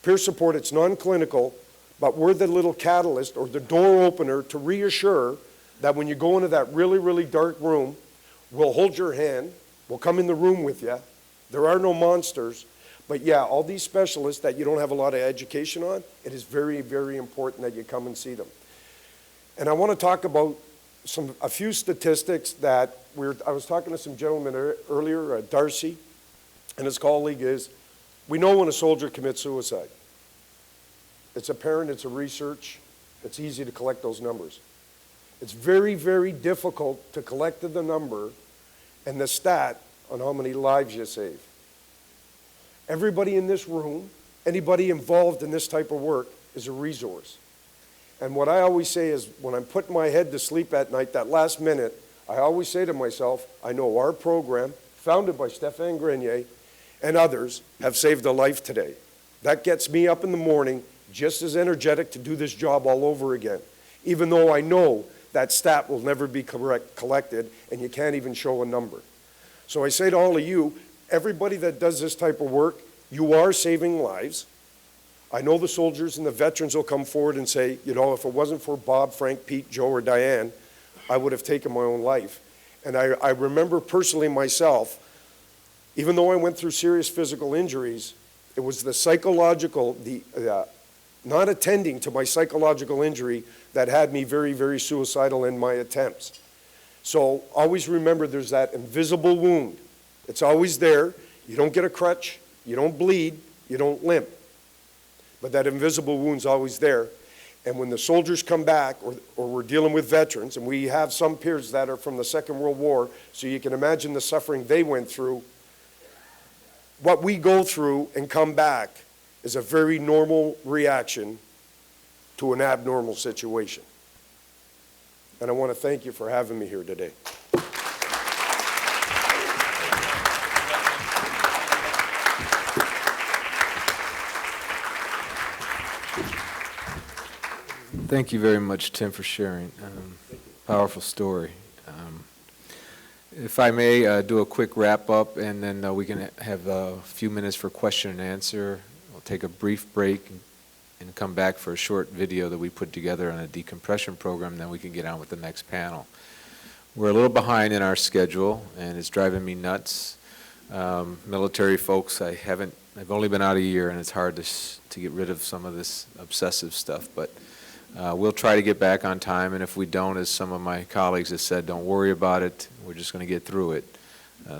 Peer support, it's non-clinical, but we're the little catalyst or the door opener to reassure that when you go into that really, really dark room, we'll hold your hand, we'll come in the room with you. There are no monsters. But yeah, all these specialists that you don't have a lot of education on, it is very, very important that you come and see them. And I want to talk about a few statistics that I was talking to some gentlemen earlier, Darcy and his colleague is, we know when a soldier commits suicide. It's apparent, it's a research, it's easy to collect those numbers. It's very, very difficult to collect the number and the stat on how many lives you save. Everybody in this room, anybody involved in this type of work is a resource. And what I always say is when I'm putting my head to sleep at night, that last minute, I always say to myself, I know our program, founded by Stéphane Grenier and others, have saved a life today. That gets me up in the morning just as energetic to do this job all over again, even though I know that stat will never be collected and you can't even show a number. So I say to all of you, everybody that does this type of work, you are saving lives. I know the soldiers and the veterans will come forward and say, if it wasn't for Bob, Frank, Pete, Joe, or Diane, I would have taken my own life. And I remember personally myself, even though I went through serious physical injuries, It was the psychological, not attending to my psychological injury that had me very, very suicidal in my attempts. So always remember there's that invisible wound. It's always there. You don't get a crutch, you don't bleed, you don't limp. But that invisible wound's always there. And when the soldiers come back, or we're dealing with veterans, and we have some peers that are from the Second World War, so you can imagine the suffering they went through, what we go through and come back is a very normal reaction to an abnormal situation. And I want to thank you for having me here today. Thank you very much, Tim, for sharing. Powerful story. If I may do a quick wrap-up, and then we can have a few minutes for question and answer. We'll take a brief break and come back for a short video that we put together on a decompression program, then we can get on with the next panel. We're a little behind in our schedule, and it's driving me nuts. Military folks, I've only been out a year, and it's hard to get rid of some of this obsessive stuff, but we'll try to get back on time, and if we don't, as some of my colleagues have said, don't worry about it. We're just going to get through it.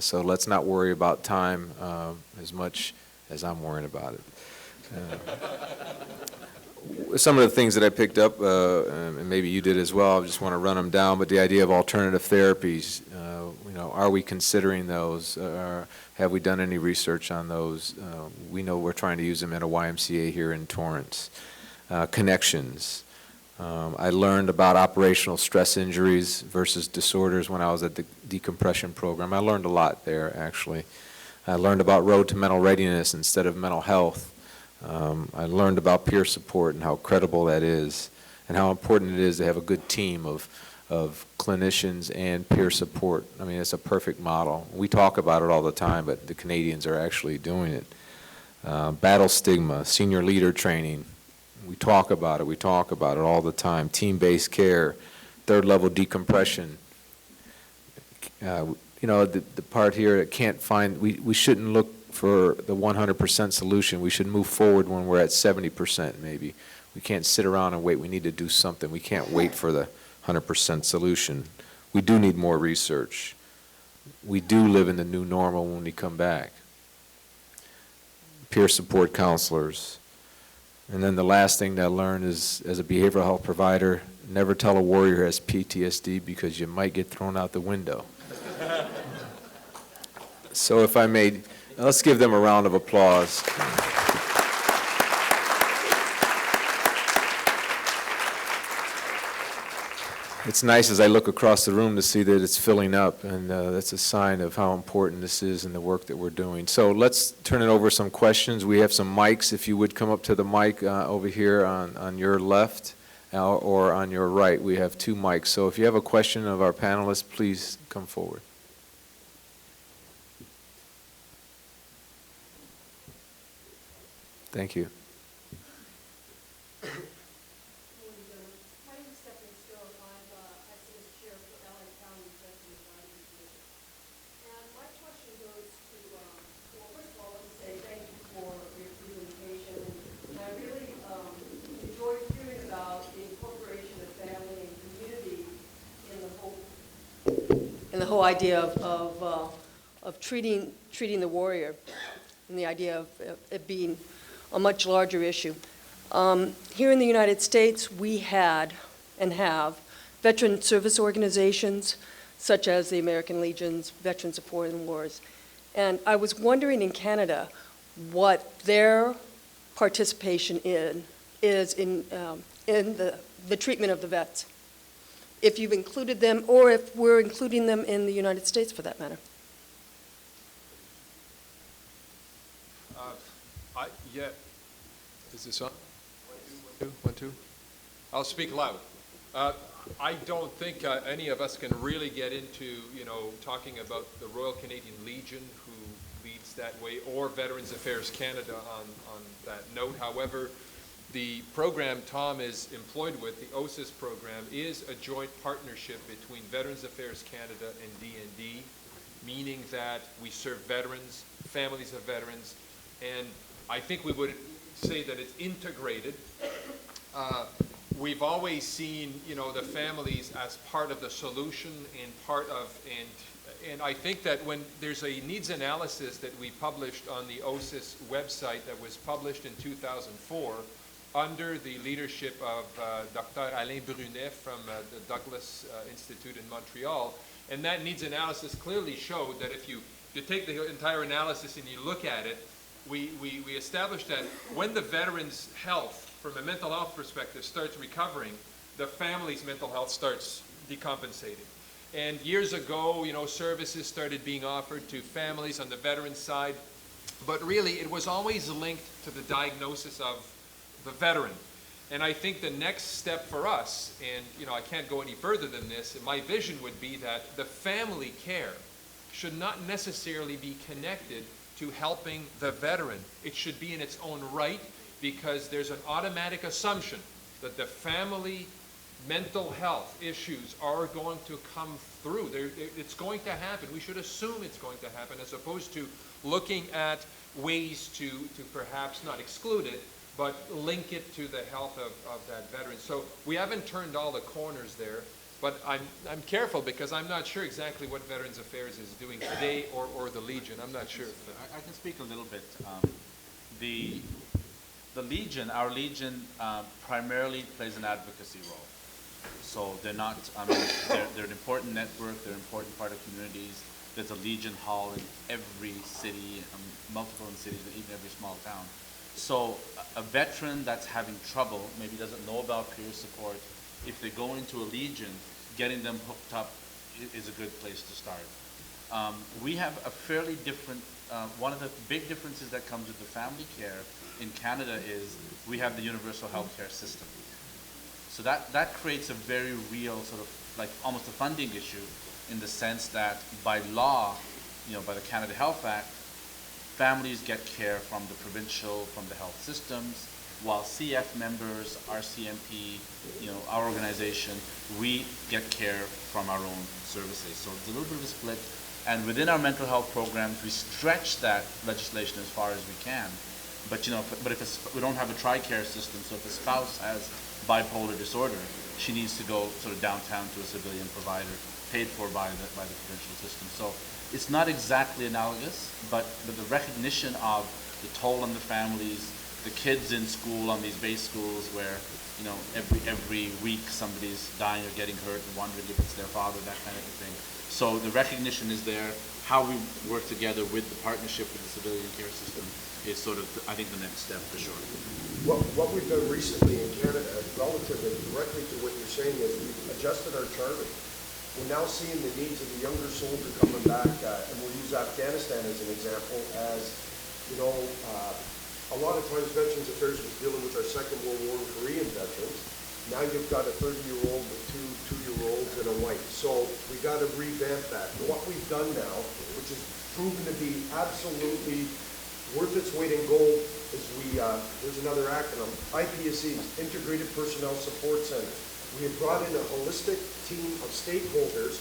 So let's not worry about time as much as I'm worrying about it. Some of the things that I picked up, and maybe you did as well, I just want to run them down, but the idea of alternative therapies, are we considering those? Have we done any research on those? We know we're trying to use them at a YMCA here in Torrance. Connections. I learned about operational stress injuries versus disorders when I was at the decompression program. I learned a lot there, actually. I learned about road to mental readiness instead of mental health. I learned about peer support and how credible that is, and how important it is to have a good team of clinicians and peer support. I mean, it's a perfect model. We talk about it all the time, but the Canadians are actually doing it. Battle stigma, senior leader training. We talk about it all the time. Team-based care, third-level decompression. The part here that can't find, we shouldn't look for the 100% solution. We should move forward when we're at 70% maybe. We can't sit around and wait. We need to do something. We can't wait for the 100% solution. We do need more research. We do live in the new normal when we come back. Peer support counselors. And then the last thing that I learned is, as a behavioral health provider, never tell a warrior who has PTSD because you might get thrown out the window. So if I may, let's give them a round of applause. It's nice as I look across the room to see that it's filling up, and that's a sign of how important this is in the work that we're doing. So let's turn it over to some questions. We have some mics. If you would come up to the mic over here on your left or on your right. We have two mics. So if you have a question of our panelists, please come forward. Thank you. And the whole idea of treating the warrior, and the idea of it being a much larger issue. Here in the United States, we had and have veteran service organizations such as the American Legion's Veterans of Foreign Wars. And I was wondering in Canada what their participation is in the treatment of the vets. If you've included them, or if we're including them in the United States for that matter. Yeah, is this on? 1, 2, 1, 2. I'll speak loud. I don't think any of us can really get into, talking about the Royal Canadian Legion, who leads that way, or Veterans Affairs Canada on that note. However, the program Tom is employed with, the OSIS program, is a joint partnership between Veterans Affairs Canada and D&D, meaning that we serve veterans, families of veterans, and I think we would say that it's integrated. We've always seen, you know, the families as part of the solution and part of, and I think that when there's a needs analysis that we published on the OSIS website that was published in 2004 under the leadership of Dr. Alain Brunet from the Douglas Institute in Montreal, and that needs analysis clearly showed that if you take the entire analysis and you look at it, we established that when the veteran's health, from a mental health perspective, starts recovering, the family's mental health starts decompensating. And years ago, you know, services started being offered to families on the veteran side, but really it was always linked to the diagnosis of the veteran. And I think the next step for us, and you know, I can't go any further than this, and my vision would be that the family care should not necessarily be connected to helping the veteran. It should be in its own right, because there's an automatic assumption that the family mental health issues are going to come through. It's going to happen. We should assume it's going to happen, as opposed to looking at ways to perhaps not exclude it, but link it to the health of that veteran. So we haven't turned all the corners there, but I'm careful because I'm not sure exactly what Veterans Affairs is doing today or the Legion. I'm not sure. I can speak a little bit. The Legion, our Legion, primarily plays an advocacy role. So they're not, I mean, they're an important network, they're an important part of communities. There's a Legion Hall in every city, multiple in cities, and even every small town. So a veteran that's having trouble, maybe doesn't know about peer support, if they go into a Legion, getting them hooked up is a good place to start. We have a fairly different, one of the big differences that comes with the family care in Canada is we have the universal health care system. So that creates a very real sort of like almost a funding issue in the sense that by law, you know, by the Canada Health Act, families get care from the provincial, from the health systems, while CF members, RCMP, you know, our organization, we get care from our own services. So it's a little bit of a split. And within our mental health programs, we stretch that legislation as far as we can. But you know, if we don't have a TRICARE system, so if a spouse has bipolar disorder, she needs to go sort of downtown to a civilian provider, paid for by the provincial system. So it's not exactly analogous, but the recognition of the toll on the families, the kids in school on these base schools where, you know, every week somebody's dying or getting hurt and wondering if it's their father, that kind of thing. So the recognition is there. How we work together with the partnership with the civilian care system is sort of, I think, the next step for sure. What we've done recently in Canada, relatively directly to what you're saying, is we've adjusted our charter. We're now seeing the needs of the younger soldier coming back, and we'll use Afghanistan as an example, as, you know, a lot of times Veterans Affairs was dealing with our Second World War and Korean veterans. Now you've got a 30-year-old with two 2-year-olds and a wife. So we got to revamp that. And what we've done now, which has proven to be absolutely worth its weight in gold, is there's another acronym, IPSCs, Integrated Personnel Support Centers. We have brought in a holistic team of stakeholders,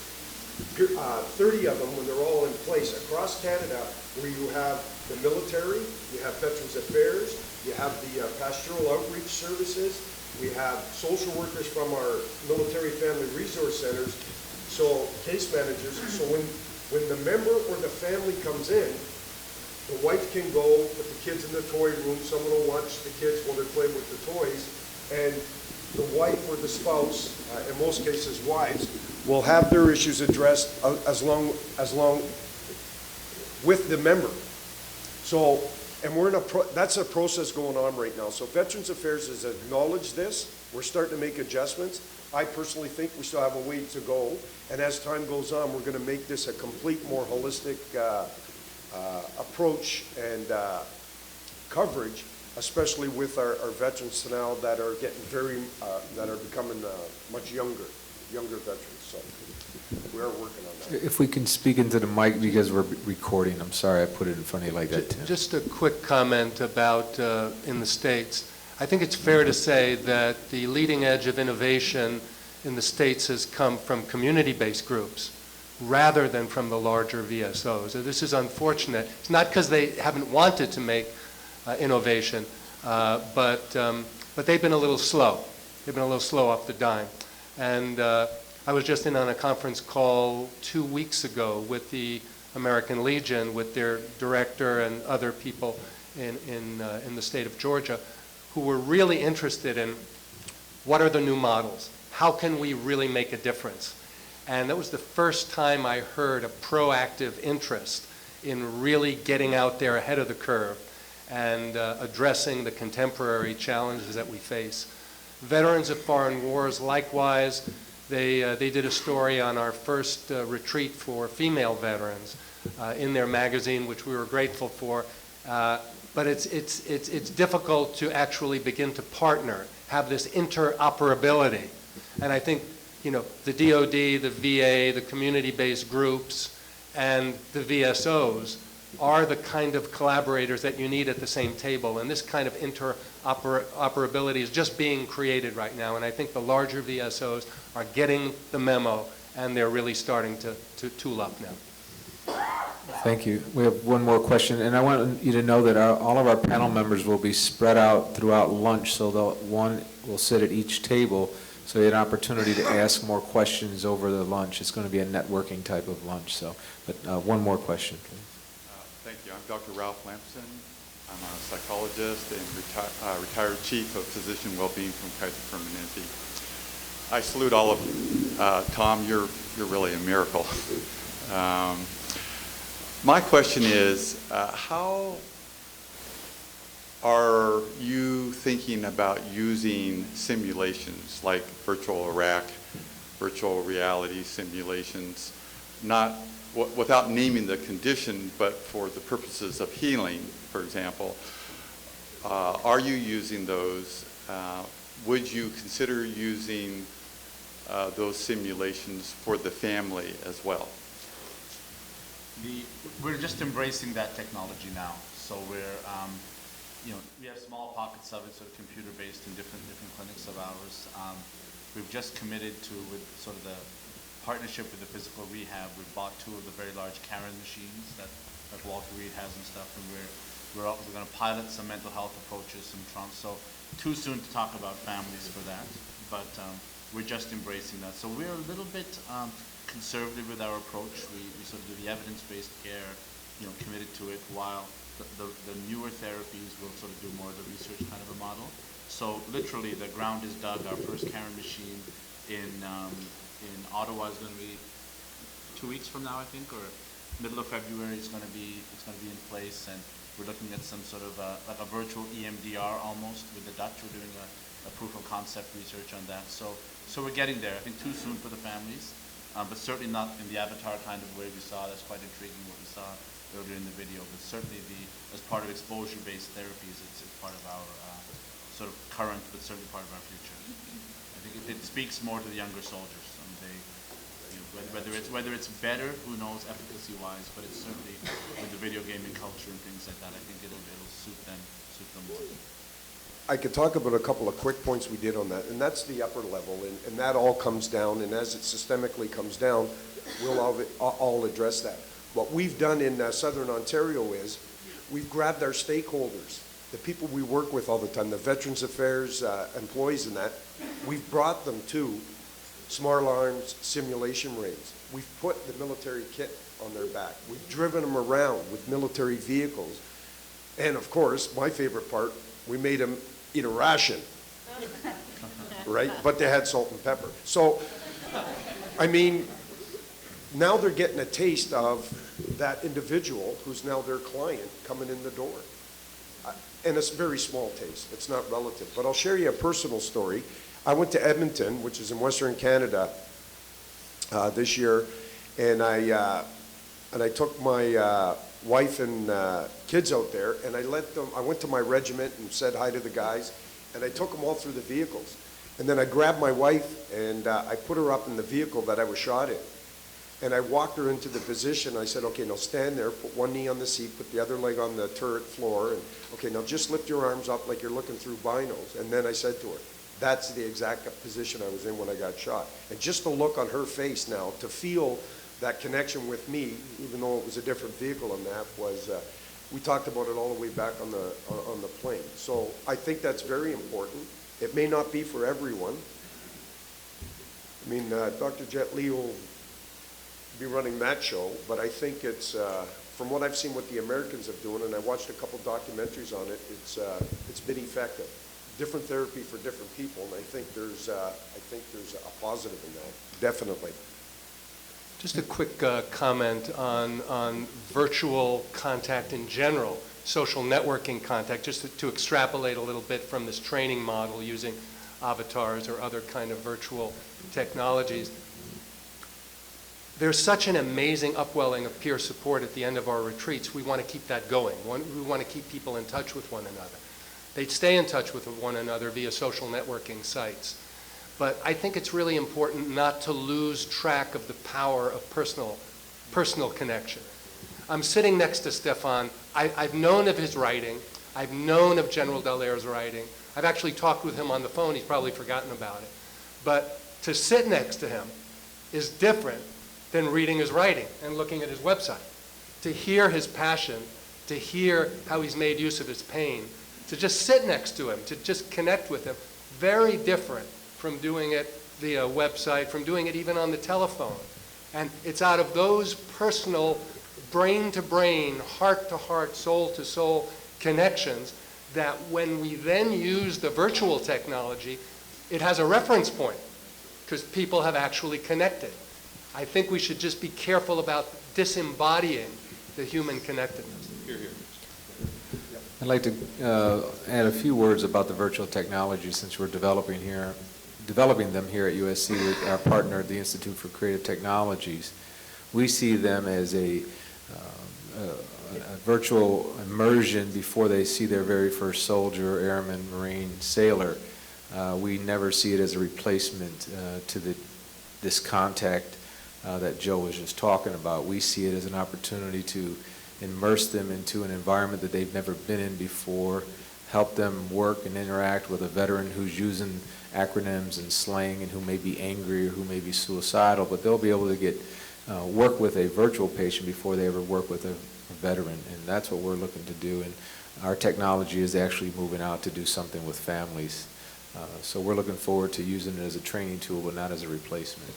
30 of them when they're all in place across Canada, where you have the military, you have Veterans Affairs, you have the pastoral outreach services, we have social workers from our military family resource centers, so case managers. So when the member or the family comes in, the wife can go with the kids in the toy room, someone will watch the kids while they're playing with the toys, and the wife or the spouse, in most cases wives, will have their issues addressed as long with the member. So, and we're in that's a process going on right now. So Veterans Affairs has acknowledged this. We're starting to make adjustments. I personally think we still have a way to go. And as time goes on, we're going to make this a complete, more holistic approach and coverage, especially with our veterans now that are getting that are becoming much younger veterans. So we are working on that. If we can speak into the mic because we're recording. I'm sorry I put it in front of you like that, Tim. Just a quick comment about in the States. I think it's fair to say that the leading edge of innovation in the States has come from community-based groups rather than from the larger VSOs. This is unfortunate. It's not because they haven't wanted to make innovation, but they've been a little slow. They've been a little slow off the dime. And I was just in on a conference call 2 weeks ago with the American Legion, with their director and other people in the state of Georgia, who were really interested in what are the new models? How can we really make a difference? And that was the first time I heard a proactive interest in really getting out there ahead of the curve and addressing the contemporary challenges that we face. Veterans of foreign wars, likewise, they did a story on our first retreat for female veterans in their magazine, which we were grateful for. But it's difficult to actually begin to partner, have this interoperability. And I think, you know, the DoD, the VA, the community-based groups, and the VSOs are the kind of collaborators that you need at the same table. And this kind of interoperability is just being created right now. And I think the larger VSOs are getting the memo, and they're really starting to tool up now. Thank you. We have one more question, and I want you to know that all of our panel members will be spread out throughout lunch, so one will sit at each table, so you have an opportunity to ask more questions over the lunch. It's going to be a networking type of lunch. So, but one more question, please. Thank you. I'm Dr. Ralph Lampson. I'm a psychologist and retired chief of physician well-being from Kaiser Permanente. I salute all of you. Tom, you're really a miracle. My question is, how are you thinking about using simulations like virtual Iraq, virtual reality simulations, not without naming the condition, but for the purposes of healing, for example? Are you using those? Would you consider using those simulations for the family as well? We're just embracing that technology now. So we're, we have small pockets of it, sort of computer-based in different clinics of ours. We've just committed to, with sort of the partnership with the physical rehab, we've bought 2 of the very large Karen machines that Walter Reed has and stuff, and we're going to pilot some mental health approaches, some trauma. So too soon to talk about families for that, but we're just embracing that. So we're a little bit conservative with our approach. We sort of do the evidence-based care, committed to it, while the newer therapies will sort of do more of the research kind of a model. So literally, the ground is dug. Our first Karen machine in Ottawa is going to be 2 weeks from now, I think, or middle of February. It's going to be in place, and we're looking at some sort of like a virtual EMDR almost with the Dutch. We're doing a proof of concept research on that. So we're getting there. I think too soon for the families. But certainly not in the avatar kind of way we saw. That's quite intriguing what we saw earlier in the video. But certainly as part of exposure-based therapies, it's part of our sort of current, but certainly part of our future. I think it speaks more to the younger soldiers. Whether it's better, who knows, efficacy-wise, but it's certainly with the video gaming culture and things like that, I think it'll suit them more. I could talk about a couple of quick points we did on that, and that's the upper level, and that all comes down, and as it systemically comes down, we'll all address that. What we've done in Southern Ontario is we've grabbed our stakeholders, the people we work with all the time, the Veterans Affairs employees and that, we've brought them to Smart Arms simulation rings. We've put the military kit on their back. We've driven them around with military vehicles, and of course, my favorite part, we made them eat a ration, right? But they had salt and pepper. So, I mean, now they're getting a taste of that individual who's now their client coming in the door. And it's a very small taste. It's not relative. But I'll share you a personal story. I went to Edmonton, which is in Western Canada, this year, and I took my wife and kids out there, and I went to my regiment and said hi to the guys, and I took them all through the vehicles. And then I grabbed my wife, and I put her up in the vehicle that I was shot in. And I walked her into the position. I said, okay, now stand there, put one knee on the seat, put the other leg on the turret floor, and okay, now just lift your arms up like you're looking through binos. And then I said to her, that's the exact position I was in when I got shot. And just the look on her face now, to feel that connection with me, even though it was a different vehicle on that, We talked about it all the way back on the plane. So I think that's very important. It may not be for everyone. I mean, Dr. Jet Li will be running that show, but I think it's, from what I've seen what the Americans are doing, and I watched a couple documentaries on it, it's been effective. Different therapy for different people, and I think there's a positive in that, definitely. Just a quick comment on virtual contact in general, social networking contact, just to extrapolate a little bit from this training model using avatars or other kind of virtual technologies. There's such an amazing upwelling of peer support at the end of our retreats. We want to keep that going. We want to keep people in touch with one another. They stay in touch with one another via social networking sites. But I think it's really important not to lose track of the power of personal connection. I'm sitting next to Stefan. I've known of his writing. I've known of General Dallaire's writing. I've actually talked with him on the phone. He's probably forgotten about it. But to sit next to him is different than reading his writing and looking at his website. To hear his passion, to hear how he's made use of his pain, to just sit next to him, to just connect with him, very different from doing it via website, from doing it even on the telephone. And it's out of those personal brain-to-brain, heart-to-heart, soul-to-soul connections that when we then use the virtual technology, it has a reference point because people have actually connected. I think we should just be careful about disembodying the human connectedness. Here, here. I'd like to add a few words about the virtual technology since we're developing them here at USC with our partner at the Institute for Creative Technologies. We see them as a virtual immersion before they see their very first soldier, airman, Marine, sailor. We never see it as a replacement to this contact that Joe was just talking about. We see it as an opportunity to immerse them into an environment that they've never been in before, help them work and interact with a veteran who's using acronyms and slang and who may be angry or who may be suicidal, but they'll be able to get work with a virtual patient before they ever work with a veteran, and that's what we're looking to do. And our technology is actually moving out to do something with families. So we're looking forward to using it as a training tool, but not as a replacement.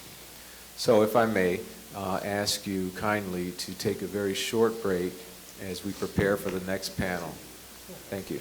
So if I may ask you kindly to take a very short break as we prepare for the next panel. Thank you.